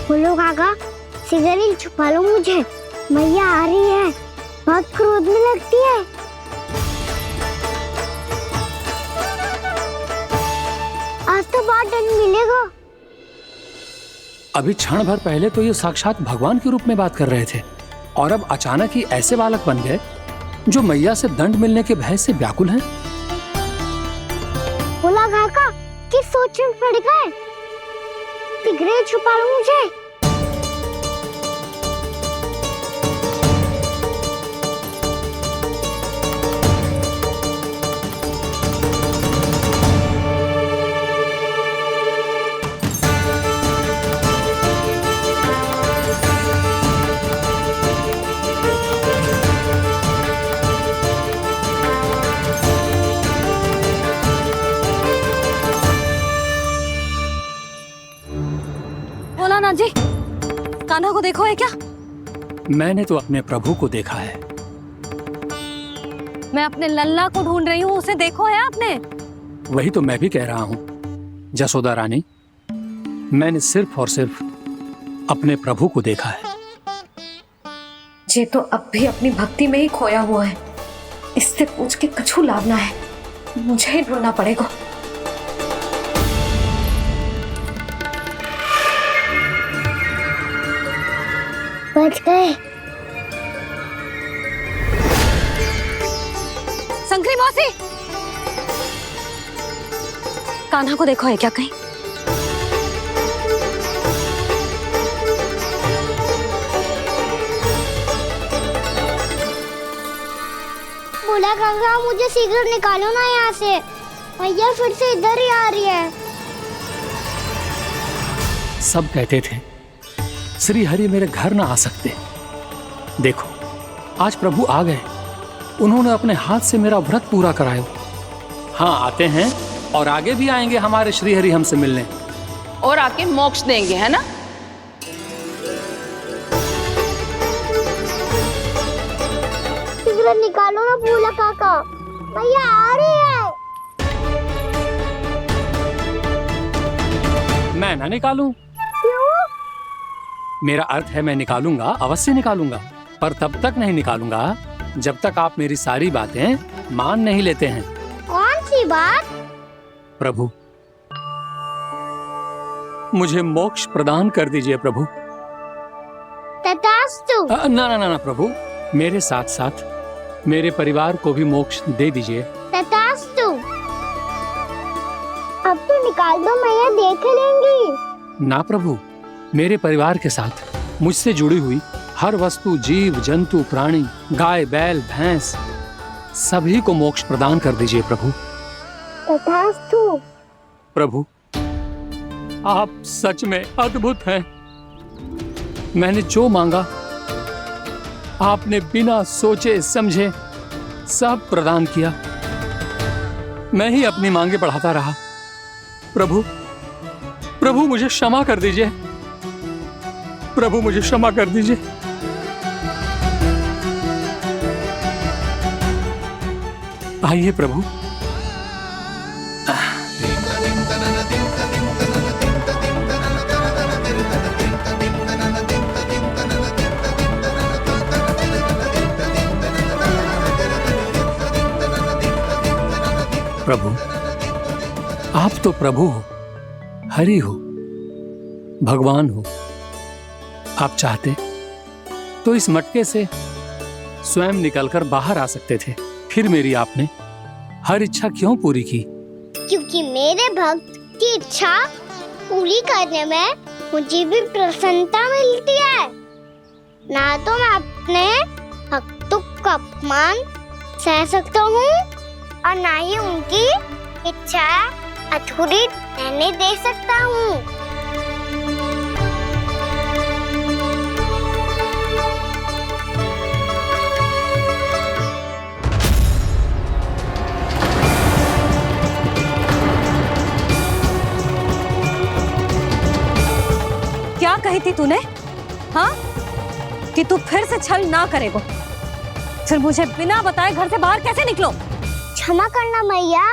बोलो काका, सिगरेट छुपा लो मुझे, मैया आ रही है, बहुत क्रोध में लगती है। आज तो बहुत दंड मिलेगा। अभी क्षण भर पहले तो ये साक्षात भगवान के रूप में बात कर रहे थे, और अब अचानक ही ऐसे बालक बन गए जो मैया से दंड मिलने के भय से व्याकुल हैं। बोला काका, किस सोच में पड़ गए? सिगरेट छुपा लो मुझे। बोला जी, कान्हा को देखो है क्या? मैंने तो अपने प्रभु को देखा है। मैं अपने लल्ला को ढूंढ रही हूँ, उसे देखो है आपने? वही तो मैं भी कह रहा हूँ जसोदा रानी, मैंने सिर्फ और सिर्फ अपने प्रभु को देखा है। ये तो अब भी अपनी भक्ति में ही खोया हुआ है, इससे पूछ के कछु लाभ ना है, मुझे ही ढूंढना पड़ेगा। बच गए। शंकरी मौसी, कान्हा को देखो है क्या कहीं? भोला काका मुझे शीघ्र निकालो ना यहाँ से। मैया फिर से इधर ही आ रही है। सब कहते थे श्री हरि मेरे घर ना आ सकते। देखो आज प्रभु आ गए, उन्होंने अपने हाथ से मेरा व्रत पूरा कराया। हाँ आते हैं और आगे भी आएंगे हमारे श्री हरि हमसे मिलने और आके मोक्ष देंगे, है ना? शीघ्र निकालो ना भोला काका, मैया आ रही है। मैं ना निकालूं? क्यों? मेरा अर्थ है मैं निकालूंगा, अवश्य निकालूंगा, पर तब तक नहीं निकालूंगा जब तक आप मेरी सारी बातें मान नहीं लेते हैं। कौन सी बात? प्रभु मुझे मोक्ष प्रदान कर दीजिए प्रभु। तथास्तु। ना ना ना ना प्रभु, मेरे साथ साथ मेरे परिवार को भी मोक्ष दे दीजिए। तथास्तु। अब तो निकाल दो, मैया देख लेंगी। ना प्रभु, मेरे परिवार के साथ मुझसे जुड़ी हुई हर वस्तु, जीव जंतु, प्राणी, गाय बैल भैंस, सभी को मोक्ष प्रदान कर दीजिए प्रभु। तथास्तु। प्रभु आप सच में अद्भुत हैं। मैंने जो मांगा आपने बिना सोचे समझे सब प्रदान किया। मैं ही अपनी मांगे बढ़ाता रहा। प्रभु प्रभु मुझे क्षमा कर दीजिए, प्रभु मुझे क्षमा कर दीजिए। आइए प्रभु। प्रभु आप तो प्रभु हो, हरि हो, भगवान हो। आप चाहते तो इस मटके से स्वयं निकलकर बाहर आ सकते थे, फिर मेरी आपने हर इच्छा क्यों पूरी की? क्योंकि मेरे भक्त की इच्छा पूरी करने में मुझे भी प्रसन्नता मिलती है। ना तो मैं अपने भक्तों का अपमान सह सकता हूँ और ना ही उनकी इच्छा अधूरी रहने दे सकता हूँ। क्या कही थी तूने? हाँ, कि तू फिर से छल ना करेगा। फिर मुझे बिना बताए घर से बाहर कैसे निकलो? क्षमा करना मैया,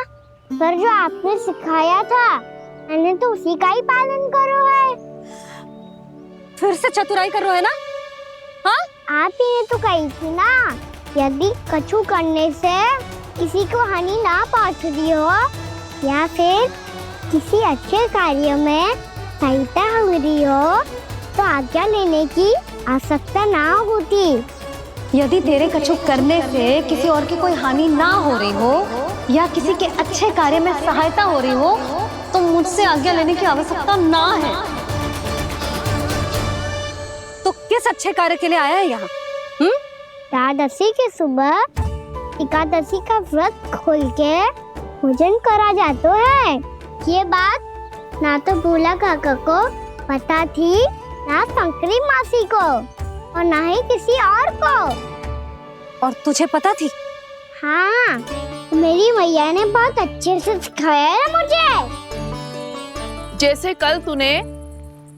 पर जो आपने सिखाया था मैंने तो उसी का ही पालन करो है। फिर से चतुराई कर रहे हो है ना? हाँ? आप ही ने तो कही थी ना, यदि कछु करने से किसी को हानि ना पहुंचती हो या फिर किसी अच्छे कार्य में सहायता हो रही हो तो आज्ञा लेने की आवश्यकता ना होती। यदि तेरे कछु करने से किसी और की कोई हानि ना हो रही हो या किसी के अच्छे कार्य में सहायता हो रही हो तो मुझसे आज्ञा लेने की आवश्यकता ना है। तो किस अच्छे कार्य के लिए आया है यहाँ? एकादशी की सुबह एकादशी का व्रत खोल के भोजन करा जाता है। ये बात ना तो भोला काका को पता थी, ना शंकरी मासी को और ना ही किसी और को। और तुझे पता थी? हाँ, मेरी मैया ने बहुत अच्छे से सिखाया है मुझे। जैसे कल तूने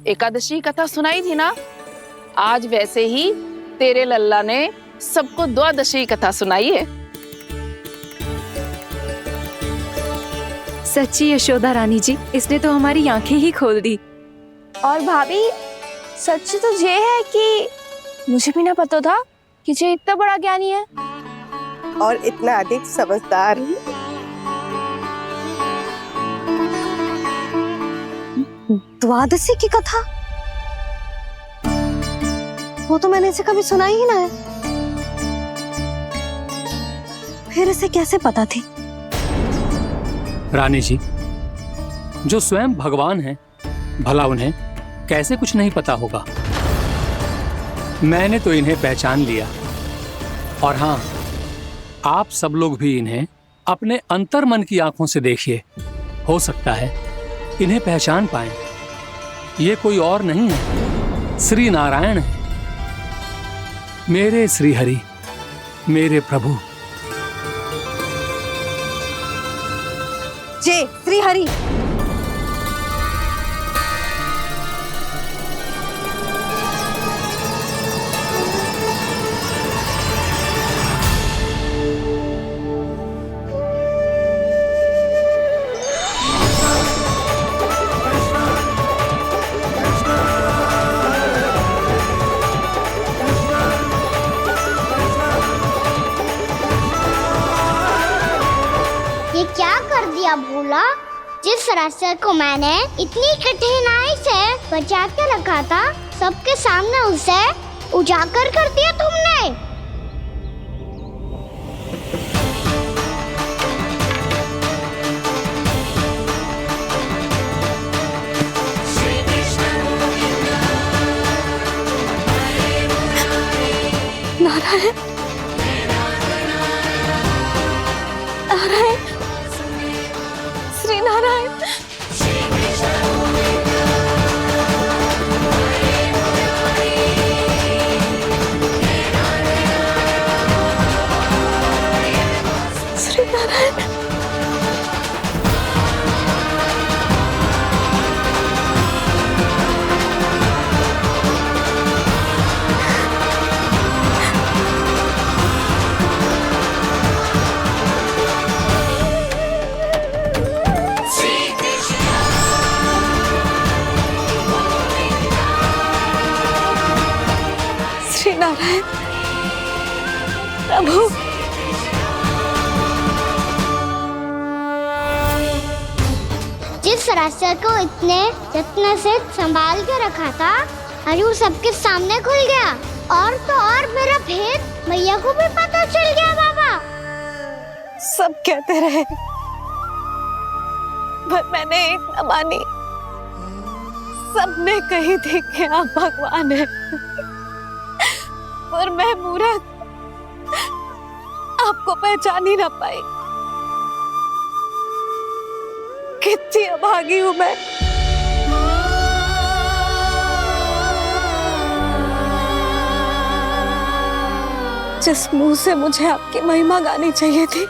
एकादशी कथा सुनाई थी ना, आज वैसे ही तेरे लल्ला ने सबको द्वादशी कथा सुनाई है। सच्ची यशोदा रानी जी, इसने तो हमारी आंखें ही खोल दी। और भाभी सच तो ये है कि मुझे भी ना पता था कि ये इतना बड़ा ज्ञानी है और इतना अधिक समझदार। द्वादशी की कथा? वो तो मैंने इसे कभी सुना ही ना है। फिर इसे कैसे पता थी? रानी जी, जो स्वयं भगवान हैं, भला उन्हें कैसे कुछ नहीं पता होगा? मैंने तो इन्हें पहचान लिया। और हाँ, आप सब लोग भी इन्हें अपने अंतर मन की आंखों से देखिए। हो सकता है इन्हें पहचान पाएं। ये कोई और नहीं है, श्री नारायण है, मेरे श्री हरि, मेरे प्रभु। जय श्री हरि। ये क्या कर दिया भोला? जिस रास्ते को मैंने इतनी कठिनाई से बचा के रखा था, सबके सामने उसे उजागर कर दिया तुमने। नारायण, नारायण, श्री नारायण। श्री नारायण। श्री नारायण प्रभु। जिस रास्ते को इतने यत्न से संभाल के रखा था, आज वो सबके सामने खुल गया। और तो और मेरा भेद मैया को भी पता चल गया बाबा। सब कहते रहे पर मैंने एक न मानी। सबने कही थी कि आप भगवान हैं, पर मैं मूर्ख आपको पहचान ही ना पाई। कितनी अभागी हूं मैं। जिस मुंह से मुझे आपकी महिमा गानी चाहिए थी,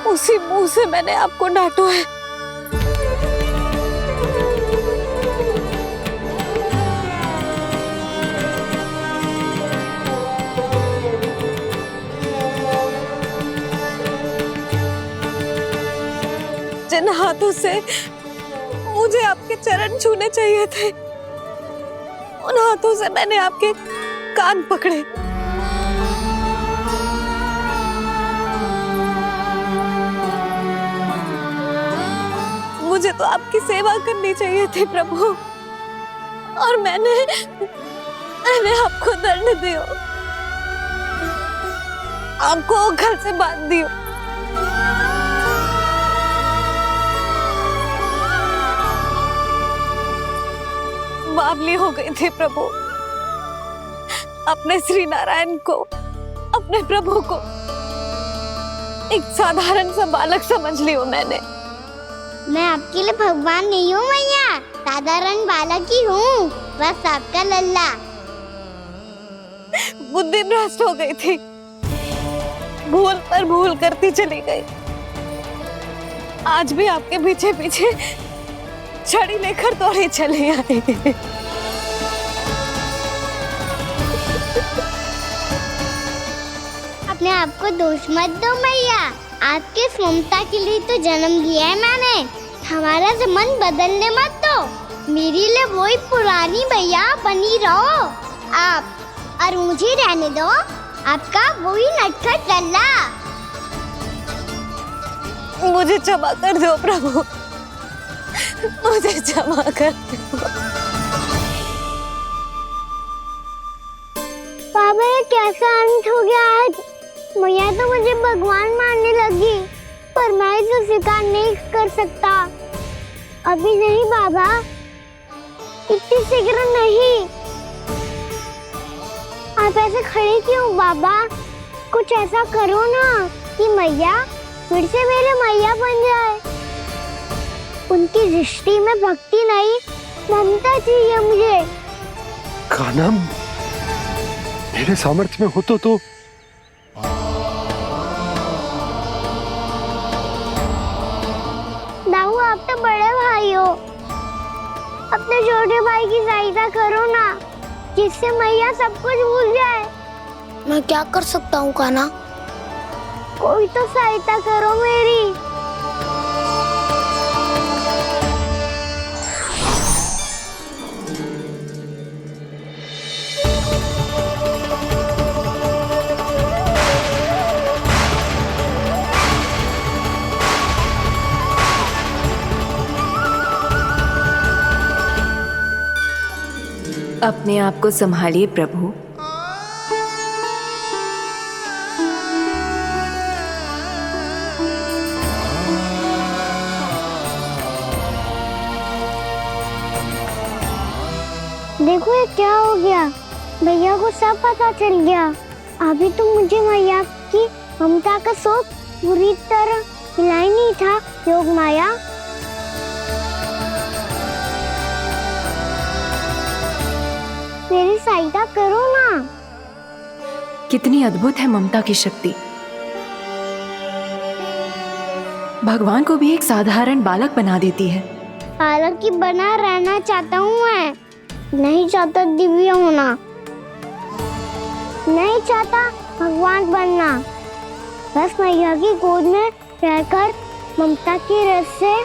उसी मुंह से मैंने आपको डांटा है। जिन हाथों से मुझे आपके चरण छूने चाहिए थे, उन हाथों से मैंने आपके कान पकड़े। मुझे तो आपकी सेवा करनी चाहिए थी प्रभु, और मैंने आपको दंड दिया, आपको घर से बांध दिया। बावली हो गई थी प्रभु। अपने श्री नारायण को, अपने प्रभु को एक साधारण सा बालक समझ लिया मैंने। मैं आपके लिए भगवान नहीं हूँ मैया, साधारण बालक ही हूँ, बस आपका लल्ला। बुद्धि भ्रष्ट हो गई थी, भूल पर भूल करती चली गई। आज भी आपके पीछे पीछे छड़ी लेकर दौड़ी चली आई। अपने आप को दोष मत दो मैया, आपके इस ममता के लिए तो जन्म लिया है मैंने। हमारा से मन बदलने मत दो। मेरे लिए वही पुरानी भैया बनी रहो आप, और मुझे रहने दो आपका वही नटखट लल्ला। मुझे क्षमा कर दो प्रभु, मुझे क्षमा कर दो। बाबा ये कैसा अंत हो गया आज? मैया तो मुझे भगवान मानने लगी, पर मैं इसे स्वीकार नहीं कर सकता। अभी नहीं बाबा, इतनी शीघ्र नहीं। आप ऐसे खड़े क्यों बाबा? कुछ ऐसा करो ना कि मैया फिर से मेरे मैया बन जाए। उनकी दृष्टि में भक्ति नहीं, ममता चाहिए मुझे। कान्हा, मेरे सामर्थ्य में हो तो दाऊ, आप तो बड़े भाई हो, अपने छोटे भाई की सहायता करो ना, जिससे मैया सब कुछ भूल जाए। मैं क्या कर सकता हूँ कान्हा? कोई तो सहायता करो मेरी। अपने आप को संभालिए प्रभु। देखो ये क्या हो गया, भैया को सब पता चल गया। अभी तो मुझे मैया की ममता का शौक पूरी तरह मिला ही नहीं था। योग माया, मेरी सहायता करो ना। कितनी अद्भुत है ममता की शक्ति। भगवान को भी एक साधारण बालक बना देती है। बालक की बना रहना चाहता हूँ मैं, नहीं चाहता दिव्य होना, नहीं चाहता भगवान बनना। बस मैया की गोद में रहकर ममता की रस से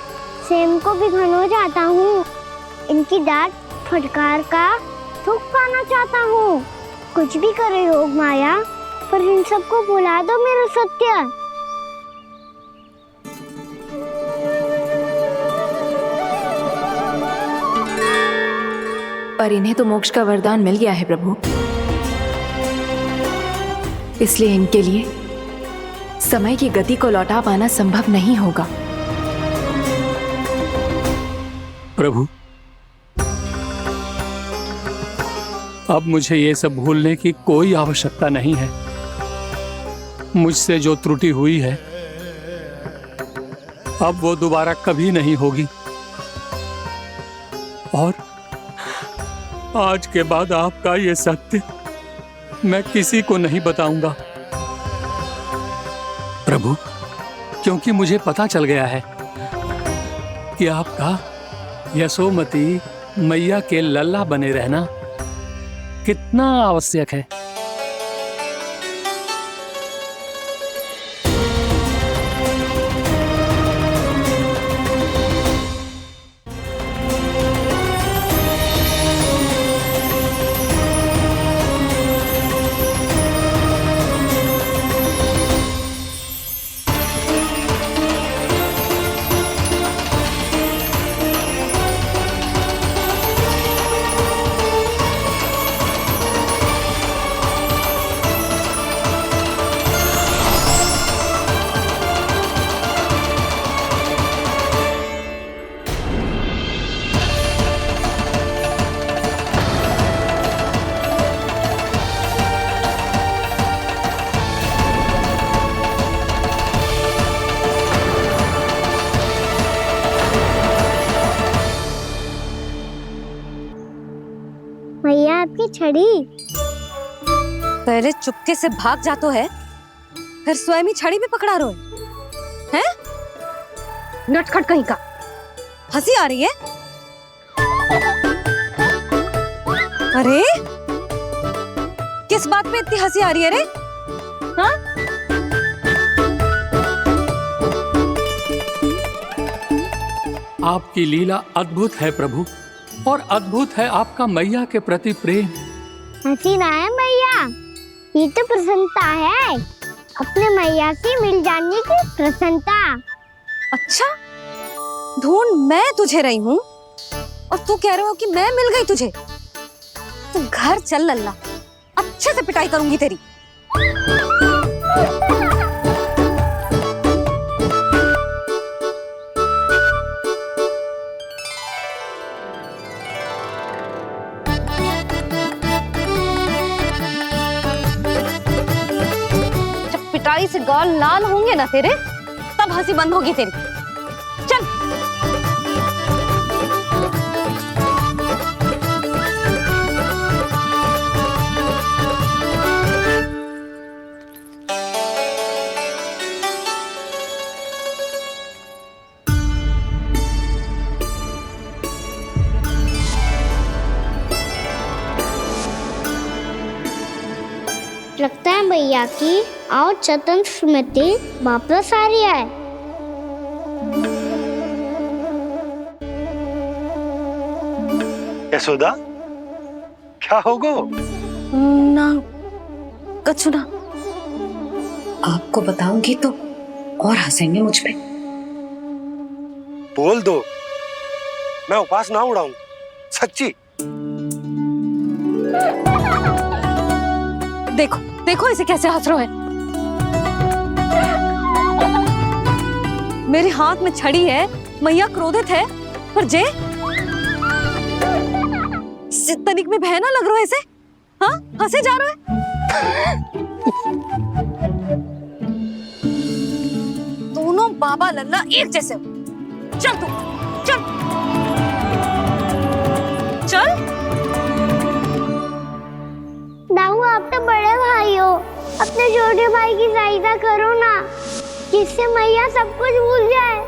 सेम को भी घनो चाहता हूँ। इनकी डांट फटकार का सुख पाना चाहता हूँ। कुछ भी करे योग माया, पर इन सबको भुला दो मेरा सत्य। पर इन्हें तो मोक्ष का वरदान मिल गया है प्रभु, इसलिए इनके लिए समय की गति को लौटा पाना संभव नहीं होगा। प्रभु, अब मुझे ये सब भूलने की कोई आवश्यकता नहीं है। मुझसे जो त्रुटि हुई है अब वो दोबारा कभी नहीं होगी, और आज के बाद आपका ये सत्य मैं किसी को नहीं बताऊंगा प्रभु, क्योंकि मुझे पता चल गया है कि आपका यशोमती मैया के लल्ला बने रहना कितना आवश्यक है। मैया आपकी छड़ी। पहले चुपके से भाग जातो है, फिर स्वयं ही छड़ी भी पकड़ा रोए हैं? नटखट कहीं का। हंसी आ रही है? अरे किस बात पे इतनी हंसी आ रही है रे? हाँ? आपकी लीला अद्भुत है प्रभु, और अद्भुत है आपका मैया के प्रति प्रेम। हंसी ना है मैया, ये तो प्रसन्नता है, अपने मैया से मिल जाने की प्रसन्नता। अच्छा, ढूंढ मैं तुझे रही हूँ और तू कह रहे हो कि मैं मिल गई तुझे। तू घर चल लल्ला, अच्छे से पिटाई करूंगी तेरी। गाल लाल होंगे ना तेरे, तब हंसी बंद होगी तेरी। चल। लगता है भैया की और चतन स्मृति वापस आ रही है। यशोदा, क्या होगा? ना कछु ना। आपको बताऊंगी तो और हंसेंगे मुझ पे। बोल दो, मैं उपवास ना उड़ाऊं, सच्ची। देखो देखो इसे कैसे हंस रहा है। मेरे हाथ में छड़ी है, मैया क्रोधित है, पर जे तनिक में बहना लग रहा है इसे। हाँ, हंसे जा रहा है। दोनों बाबा लल्ला एक जैसे हो। चल तू, चल चल। दाऊ, आप तो बड़े भाई हो, अपने छोटे भाई की सहायता करो ना, जिससे मैया सब कुछ भूल जाए।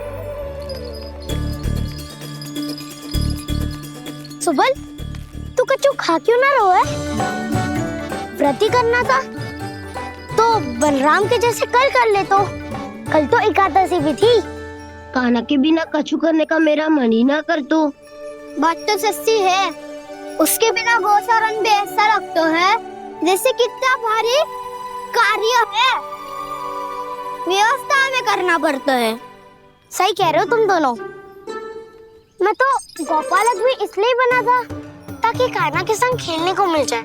सुबल, तू कछु खा क्यों ना रहो है? व्रत ही करना था तो बलराम के जैसे कल कर ले। तो कल तो एकादशी भी थी। खाना के बिना कछु करने का मेरा मन ही ना कर। तो बात तो सच्ची है, उसके बिना गोचरण भी ऐसा लगता है जैसे कितना भारी कार्य है, व्यवस्था में करना पड़ता है। सही कह रहे हो तुम दोनों। मैं तो गोपालक भी इसलिए बना था ताकि कान्हा के संग खेलने को मिल जाए।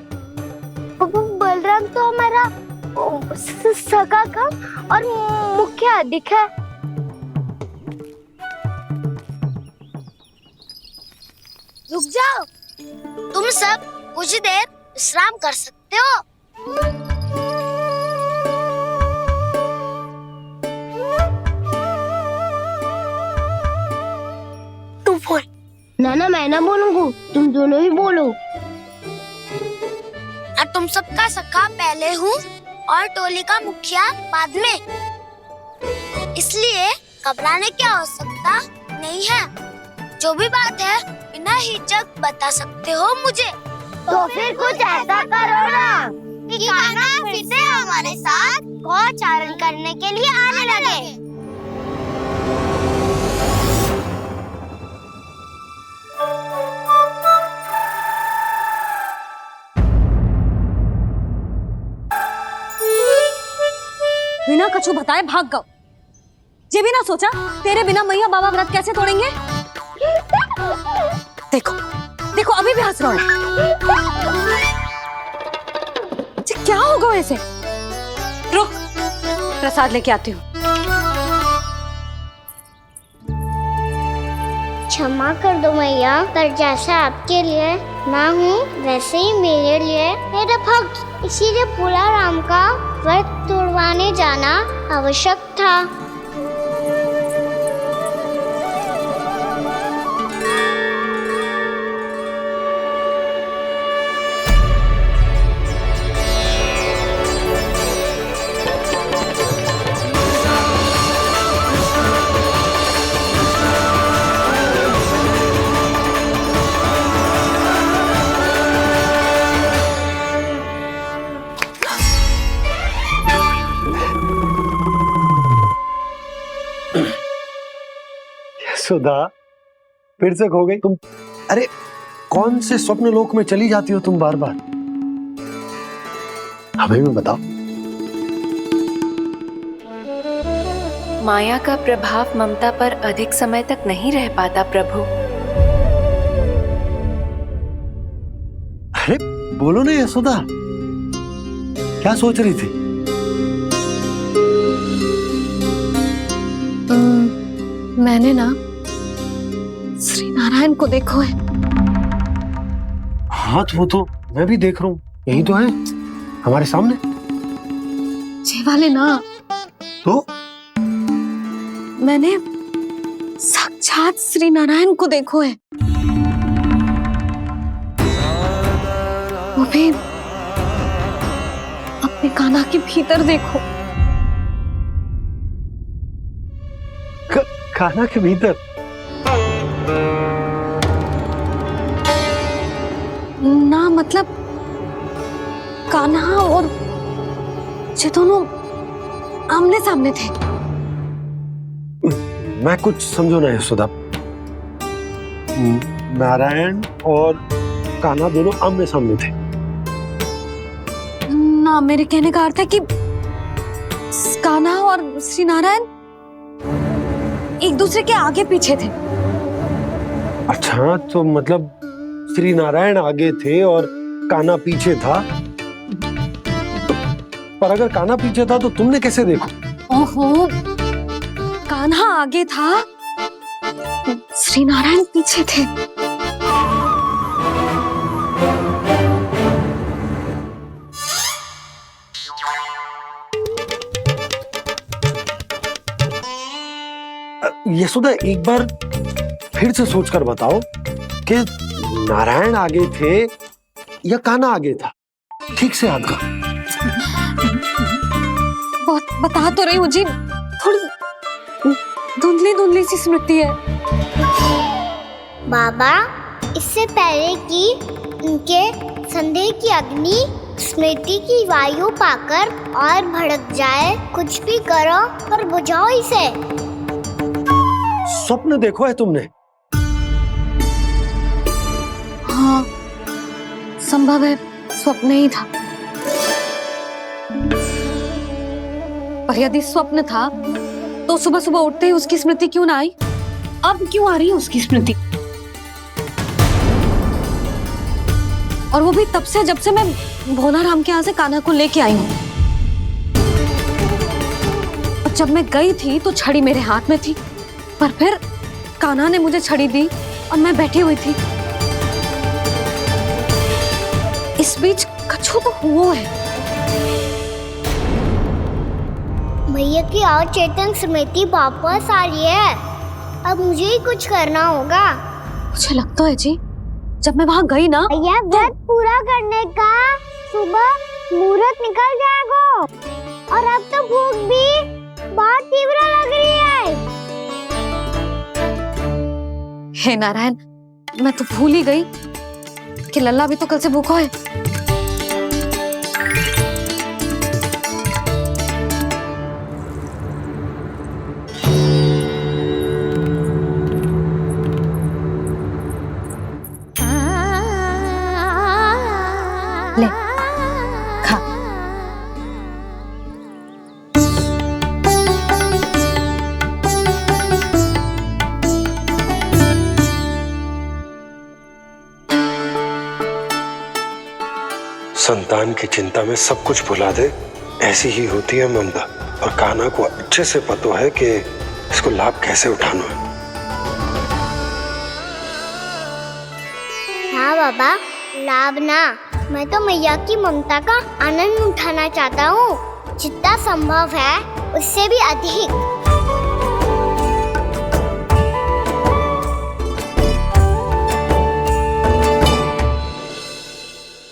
बलराम तो हमारा सगा काम और मुख्य अधिक है। रुक जाओ, तुम सब कुछ देर विश्राम कर सकते हो। तू बोल। ना मैं ना बोलूंगा, तुम दोनों ही बोलो। और तुम सबका सखा पहले हूँ और टोली का मुखिया बाद में, इसलिए घबराने की आवश्यकता नहीं है। जो भी बात है बिना हिचक बता सकते हो मुझे। तो फिर कुछ ऐसा करो ना कि कान्हा फिर से हमारे साथ गोचारण करने के लिए आने लगे। बिना कछु बताए भाग गओ। ये भी ना सोचा तेरे बिना मैया बाबा व्रत कैसे तोड़ेंगे। देखो देखो अभी भी हंस रहा है। क्या होगा ऐसे? रुक, प्रसाद लेके आती हूँ। क्षमा कर दो मैया, पर जैसा आपके लिए माँ हूँ वैसे ही मेरे लिए मेरा भक्त, इसीलिए पूरा राम का व्रत तोड़वाने जाना आवश्यक था। सुधा, फिर से खो गई तुम। अरे कौन से स्वप्न लोक में चली जाती हो तुम बार बार? हमें भी बताओ। माया का प्रभाव ममता पर अधिक समय तक नहीं रह पाता प्रभु। अरे बोलो ना यशोदा, क्या सोच रही थी? मैंने ना श्री नारायण को देखो है। हाँ वो तो मैं भी देख रहा हूँ, यही तो है हमारे सामने। ये वाले ना तो मैंने साक्षात श्री नारायण को देखो है, वो भी अपने कान्हा के भीतर देखो। कान्हा के भीतर? ना मतलब कान्हा और ये दोनों आमने सामने थे। मैं कुछ समझो ना यशोदा। नारायण और कान्हा दोनों आमने सामने थे? ना, मेरे कहने का अर्थ है कि कान्हा और श्री नारायण एक दूसरे के आगे पीछे थे। अच्छा, तो मतलब श्री नारायण आगे थे और कान्हा पीछे था। पर अगर कान्हा पीछे था तो तुमने कैसे देखा? ओहो, कान्हा आगे था, श्री नारायण पीछे थे। यशोदा, एक बार फिर से सोचकर बताओ कि नारायण आगे थे या कान्हा आगे था? ठीक से याद कर। बहुत बता तो रही हूँ जी, थोड़ी धुंधली धुंधली सी स्मृति है। बाबा, इससे पहले कि उनके संदेह की अग्नि स्मृति की वायु पाकर और भड़क जाए, कुछ भी करो पर बुझाओ इसे। स्वप्न देखो है तुमने? हाँ, संभव है स्वप्न ही था। पर यदि स्वप्न था तो सुबह सुबह उठते ही उसकी स्मृति क्यों ना आई? अब क्यों आ रही है उसकी स्मृति? और वो भी तब से जब से मैं भोलाराम के यहाँ से कान्हा को लेके आई हूँ। और जब मैं गई थी तो छड़ी मेरे हाथ में थी, पर फिर कान्हा ने मुझे छड़ी दी और मैं बैठी हुई थी। इस बीच कछु तो हुआ है। भैया की अचेतन स्मृति वापस आ रही है। अब मुझे ही कुछ करना होगा। मुझे लगता है जी, जब मैं वहाँ गई ना, भैया व्रत पूरा करने का सुबह मुहूर्त निकल जाएगा और अब तो भूख भी बहुत तीव्र लग रही है। हे नारायण, मैं तो भूल ही गई कि लल्ला भी तो कल से भूखा है। ले, खा। संतान की चिंता में सब कुछ भुला दे, ऐसी ही होती है ममता। और कान्हा को अच्छे से पता है कि इसको लाभ कैसे उठाना है। हाँ बाबा, लाभ ना, मैं तो मैया की ममता का आनंद उठाना चाहता हूँ, जितना संभव है उससे भी अधिक।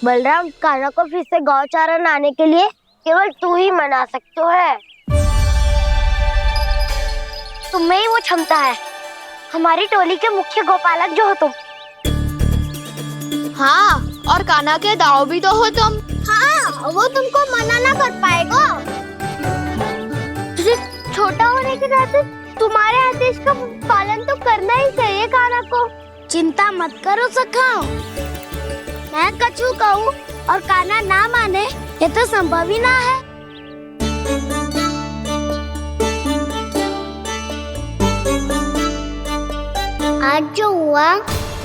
बलराम, कान्हा को फिर से गौचारण आने के लिए केवल तू ही मना सकते है। तुम्हें ही वो क्षमता है, हमारी टोली के मुख्य गोपालक जो हो तुम। हाँ, और कान्हा के दाव भी तो हो तुम। हाँ, वो तुमको मना ना कर पाएगा। तुझे छोटा होने के नाते तुम्हारे आदेश का पालन तो करना ही चाहिए कान्हा को। चिंता मत करो सखा, मैं कछु कहूँ और कान्हा ना माने, ये तो संभव ही ना है। आज जो हुआ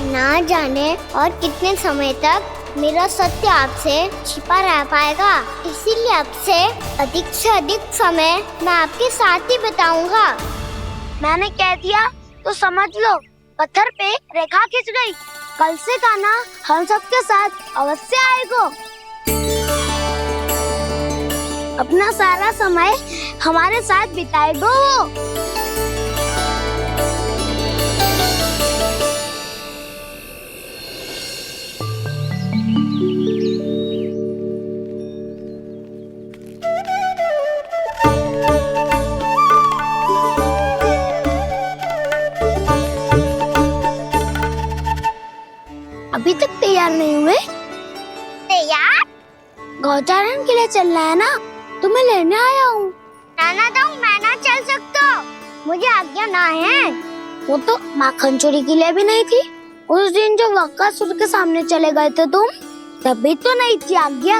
ना जाने और कितने समय तक मेरा सत्य आपसे छिपा रह पाएगा, इसीलिए आपसे अधिक से अधिक समय मैं आपके साथ ही बिताऊंगा। मैंने कह दिया तो समझ लो, पत्थर पे रेखा खींच गई। कल से कान्हा हम सबके साथ अवश्य आएगा। अपना सारा समय हमारे साथ बिताएगा वो। अभी तक तैयार नहीं हुए? तैयार? गौचारण के लिए चलना है ना, तुम्हें लेने आया हूँ। नाना दाऊ, मैं ना चल सकता, मुझे आज्ञा ना है। वो तो माखन चोरी के लिए भी नहीं थी। उस दिन जो वक्कासुर के सामने चले गए थे तुम, तभी तो नहीं थी आज्ञा।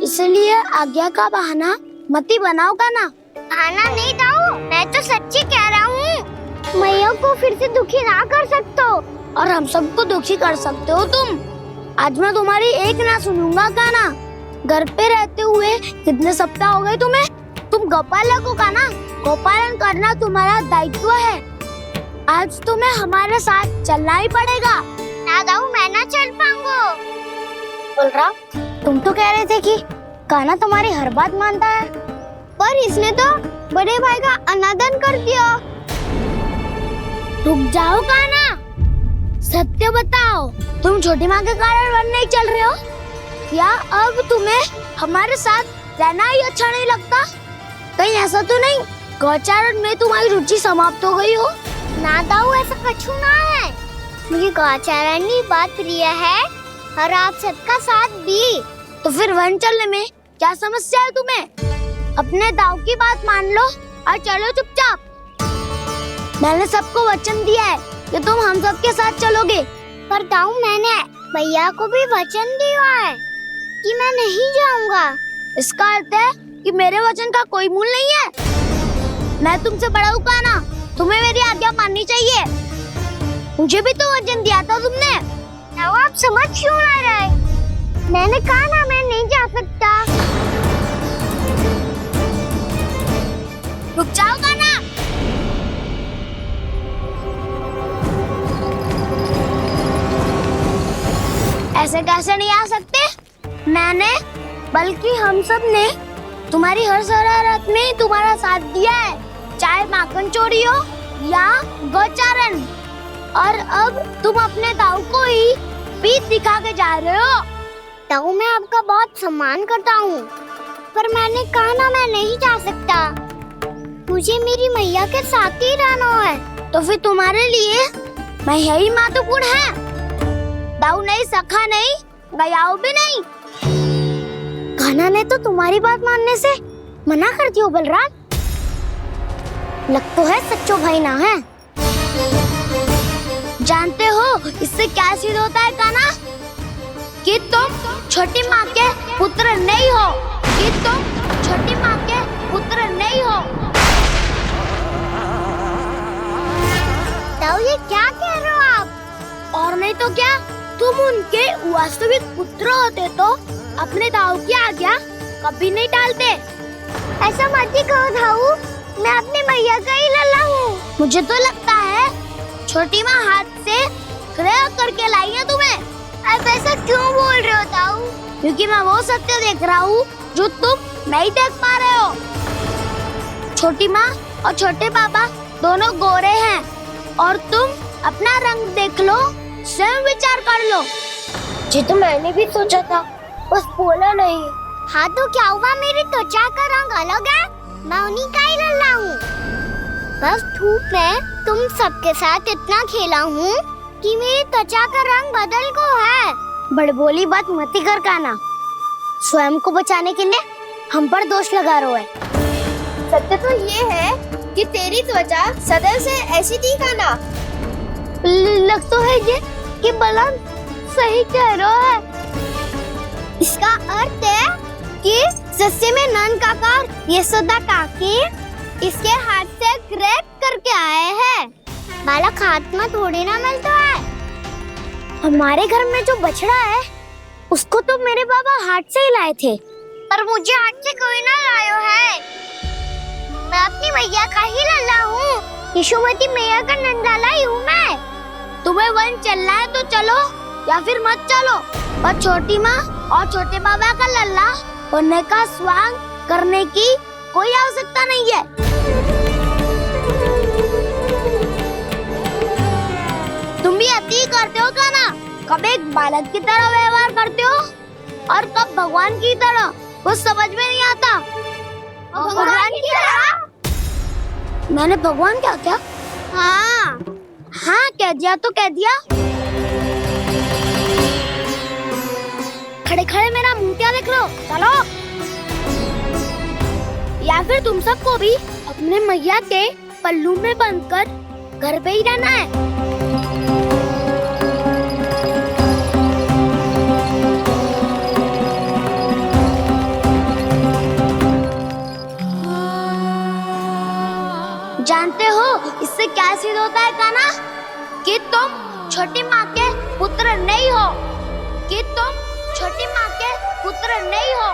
इसलिए आज्ञा का बहाना मत ही बनाओगा ना। बहाना नहीं दाऊ, मैं तो सच्ची कह रहा हूँ। मैया को फिर से दुखी ना कर सकते हो, और हम सबको दुखी कर सकते हो तुम। आज मैं तुम्हारी एक ना सुनूंगा काना। घर पे रहते हुए कितने सप्ताह हो गए तुम्हें? तुम गोपालक हो काना, गोपालन करना तुम्हारा दायित्व है। आज तुम्हें हमारे साथ चलना ही पड़ेगा। ना दाऊ, मैं ना चल पाऊंगा। बोल रहा, तुम तो कह रहे थे कि काना तुम्हारी हर बात मानता है, पर इसने तो बड़े भाई का अनादर कर दिया। रुक जाओ काना, सत्य बताओ, तुम छोटी माँ के कारण वन नहीं चल रहे हो? या अब तुम्हें हमारे साथ रहना ही अच्छा नहीं लगता? कहीं ऐसा तो नहीं गौचारण में तुम्हारी रुचि समाप्त हो गई हो? ना दाऊ, ऐसा कछु ना है। मुझे गौचारण की बात प्रिय है और आप सबका साथ भी। तो फिर वन चलने में क्या समस्या है तुम्हें? अपने दाऊ की बात मान लो और चलो चुपचाप। मैंने सबको वचन दिया है कि तुम हम सबके साथ चलोगे। पर दाऊ, मैंने भैया को भी वचन दिया है कि मैं नहीं जाऊंगा। इसका अर्थ है कि मेरे वचन का कोई मूल नहीं है। मैं तुमसे बड़ा हूँ काना, तुम्हें मेरी आज्ञा माननी चाहिए। मुझे भी तो वचन दिया था तुमने। दाऊ, आप समझ क्यों आ रहे? मैंने कहा ना, मैं नहीं जा सकता। रुक जाओ काना। ऐसे कैसे नहीं आ सकते? मैंने, बल्कि हम सब ने तुम्हारी हर शरारत में तुम्हारा साथ दिया है, चाहे माखन चोरी हो या गौचारण। और अब तुम अपने दाऊ को ही पीठ दिखा के जा रहे हो। दाऊ, मैं आपका बहुत सम्मान करता हूँ, पर मैंने कहा ना, मैं नहीं जा सकता। मुझे मेरी मैया के साथ ही रहना है। तो फिर तुम्हारे लिए मैं यही महत्वपूर्ण है। दाऊ नहीं, सखा नहीं, गयाऊ भी नहीं। कान्हा ने तो तुम्हारी बात मानने से मना कर दिया बलराम। लग तो है सच्चो भाई ना है। जानते हो इससे क्या सिद्ध होता है कान्हा? कि तुम छोटी माँ के पुत्र नहीं हो, कि तुम छोटी माँ के पुत्र नहीं हो। दाऊ, ये क्या कह रहे हो आप? और नहीं तो क्या, तुम उनके वास्तविक पुत्र होते तो अपने दाऊ की आज्ञा कभी नहीं टालते। ऐसा मत ही कहो दाऊ, मैं अपनी मैया का ही लल्ला हूँ। मुझे तो लगता है छोटी माँ हाथ से ग्रह करके लाई है तुम्हें। अब ऐसा क्यों बोल रहे हो दाऊ? क्योंकि मैं वो सत्य देख रहा हूँ जो तुम नहीं देख पा रहे हो। छोटी माँ और छोटे पापा दोनों गोरे हैं, और तुम अपना रंग देख लो, स्वयं विचार कर लो। जी तो मैंने भी सोचा था, बस बोला नहीं। हाँ तो क्या हुआ, मेरी त्वचा का रंग अलग है, मैं उन्हीं का ही लल्ला हूँ। बस धूप में तुम सबके साथ इतना खेला हूँ कि मेरी त्वचा का रंग बदल को है। बड़बोली बात मत कर कान्हा, स्वयं को बचाने के लिए हम पर दोष लगा रहे है। सत्य तो ये है कि तेरी त्वचा सदैव से ऐसी थी कान्हा। लग तो है ये कि बलराम सही कह रहा है। इसका अर्थ है कि सस्य में नन काका यशोदा काकी इसके हाथ से ग्रेप करके आए हैं। बालक हाथ में थोड़ी ना मिलता है। हमारे घर में जो बछड़ा है उसको तो मेरे बाबा हाथ से ही लाए थे, पर मुझे हाथ से कोई ना लायो है। मैं अपनी मैया का ही लल्ला हूँ, यशोमती मैया का नंदलाला ही हूँ मैं। तुम्हें वन चलना है तो चलो या फिर मत चलो, पर छोटी माँ और छोटे बाबा का लल्ला होने का स्वांग करने की कोई आवश्यकता नहीं है। तुम भी अति करते हो क्या ना? कब एक बालक की तरह व्यवहार करते हो और कब भगवान की तरह, कुछ समझ में नहीं आता। भगवान की तरह? मैंने भगवान क्या किया? हाँ हाँ कह दिया तो कह दिया। खड़े खड़े मेरा मुंह क्या देख लो, चलो। या फिर तुम सबको भी अपने मैया के पल्लू में बंधकर घर पे ही रहना है। जानते हो इससे क्या सिद्ध होता है कान्हा? कि तुम छोटी माँ के पुत्र नहीं हो, कि तुम छोटी माँ के पुत्र नहीं हो।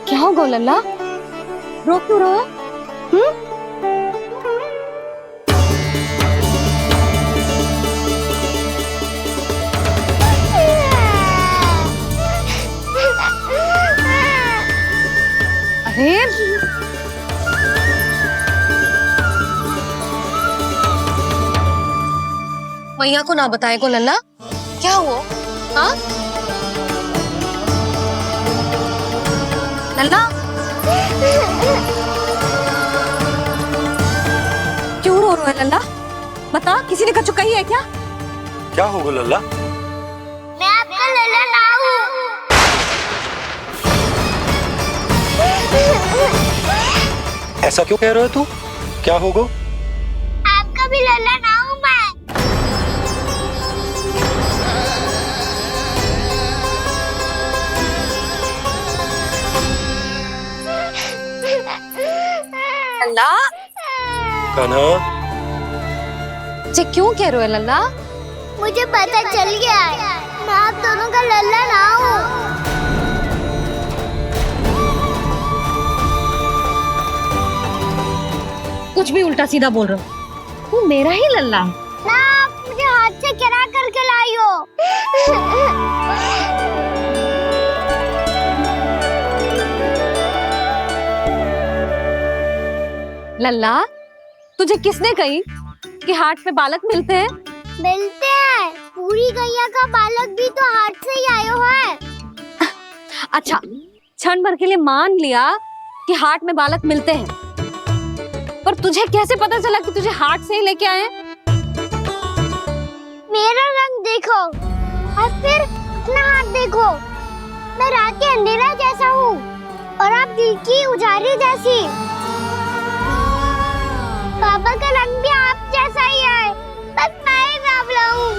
क्या हो गो लल्ला, रो क्यों रहो? अरे मैया को ना बताए को लल्ला, क्या हुआ? हाँ लल्ला, क्यों रो रहा है लल्ला? बता, किसी ने कछु कही है क्या? क्या होगा लल्ला? मैं आपका लल्ला ना हूँ। ऐसा क्यों कह रहे हो तू? क्या होगा? आपका भी लल्ला ना हूँ मैं। लल्ला, कान्हा, जे क्यों कह रहे हो लल्ला? मुझे पता चल गया है, मैं आप दोनों का लल्ला ना हूँ। कुछ भी उल्टा सीधा बोल रहे हो, तू मेरा ही लल्ला है। ना आप मुझे हाथ से गिरा करके लाई हो। लल्ला, तुझे किसने कही कि हाट में बालक मिलते हैं? मिलते हैं, पूरी गैया का बालक भी तो हाट से ही आयो है। अच्छा, क्षण भर के लिए मान लिया कि हाट में बालक मिलते हैं, पर तुझे कैसे पता चला कि तुझे हाट से ही लेके आए? मेरा रंग देखो और फिर अपना हाथ देखो। मैं रात के अंधेरा जैसा हूँ और आप दिल की उजाली जैसी। पापा का रंग भी आप जैसा ही है, बस मैं ही बावला हूँ।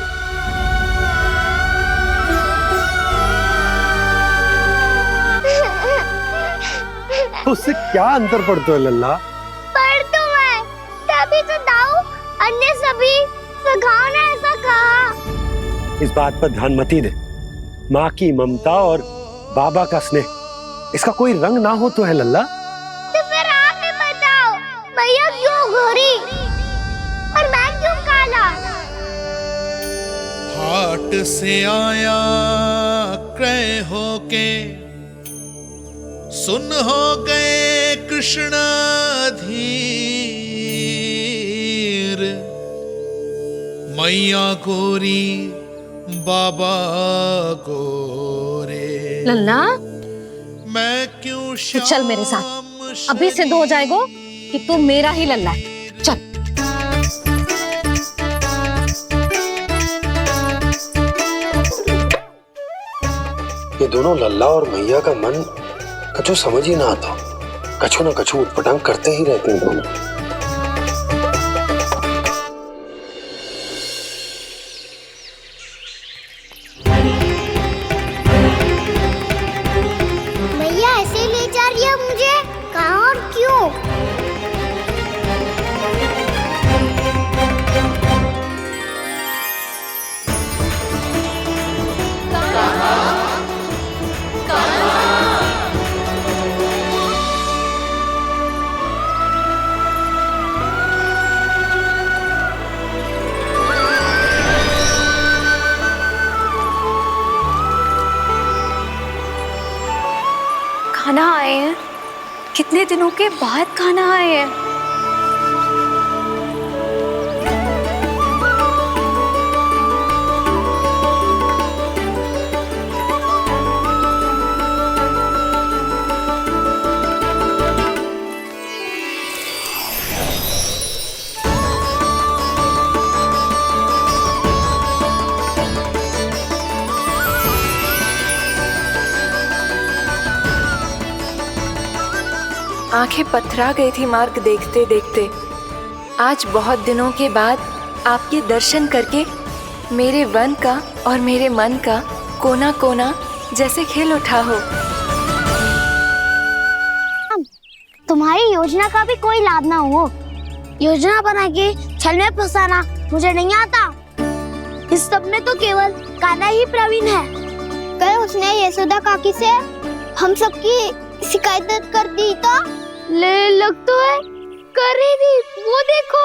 उससे क्या अंतर पड़ता है लल्ला? पर तो मैं तभी तो दाऊ अन्य सभी सुखाओ ने ऐसा कहा। इस बात पर ध्यान मत ही दे। माँ की ममता और बाबा का स्नेह, इसका कोई रंग ना हो तो है लल्ला? तो फिर आप ही बताओ, भैया क्यों गोरी और मैं क्यों काला? हाट से आया क्रय होके, सुन हो गए कृष्ण धीर। मैया गोरी बाबा गोरे। लल्ला, मैं क्यों तू चल मेरे साथ, अभी सिद्ध हो जाएगा कि तू मेरा ही लल्ला है। चल। ये दोनों लल्ला और मैया का मन कछु समझ ही ना आता, कछु ना कछु उटपटांग करते ही रहते हैं दोनों। जा रही है मुझे? कहाँ और क्यों? खाना आए हैं, कितने दिनों के बाद खाना आए हैं। आंखें पथरा गई थी मार्ग देखते देखते। आज बहुत दिनों के बाद आपके दर्शन करके मेरे वन का और मेरे मन का कोना कोना जैसे खिल उठा हो। तुम्हारी योजना का भी कोई लाभ ना हो। योजना बना के छल में फंसाना मुझे नहीं आता। इस सब में तो केवल कान्हा ही प्रवीण है। कल उसने यशोदा काकी से हम सबकी शिकायत कर दी तो ले लग तो है कर रही थी, वो देखो।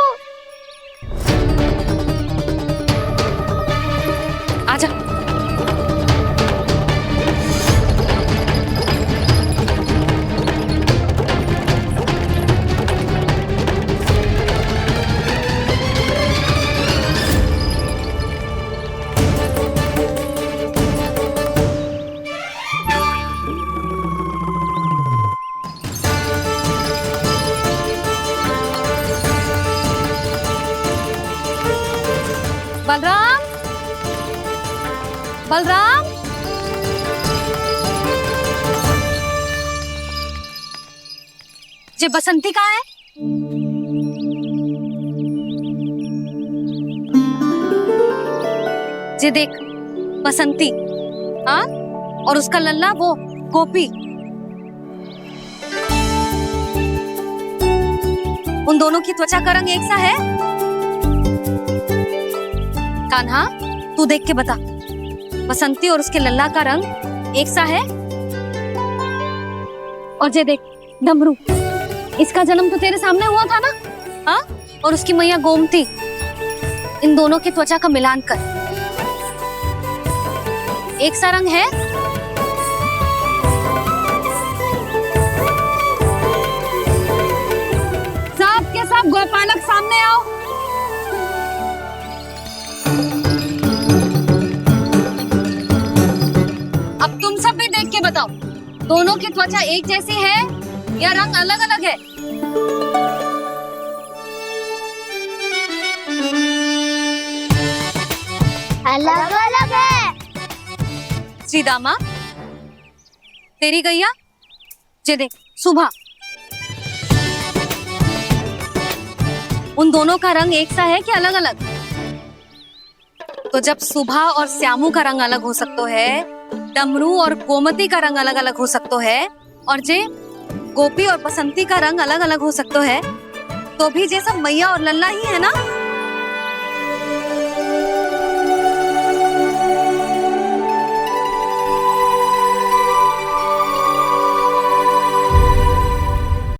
आजा। बलराम, बलराम, ये बसंती कहाँ है? ये देख बसंती, हाँ, और उसका लल्ला वो गोपी। उन दोनों की त्वचा का रंग एक सा है? कान्हा, तू देख के बता, बसंती और उसके लल्ला का रंग एक सा है? और ये देख डमरू, इसका जन्म तो तेरे सामने हुआ था ना? हाँ, और उसकी मैया गोमती, इन दोनों की त्वचा का मिलान कर, एक सा रंग है? सब के सब गोपालक सामने आओ। अब तुम सब भी देख के बताओ, दोनों की त्वचा एक जैसी है या रंग अलग अलग है? अलग अलग है। श्रीदामा, तेरी गैया, ये देख सुभा, उन दोनों का रंग एक सा है कि अलग अलग? तो जब सुभा और श्यामू का रंग अलग हो सकता है, डमरू और गोमती का रंग अलग अलग हो सकता है, और जे गोपी और बसंती का रंग अलग अलग हो सकता है, तो भी जे सब मैया और लल्ला ही है ना?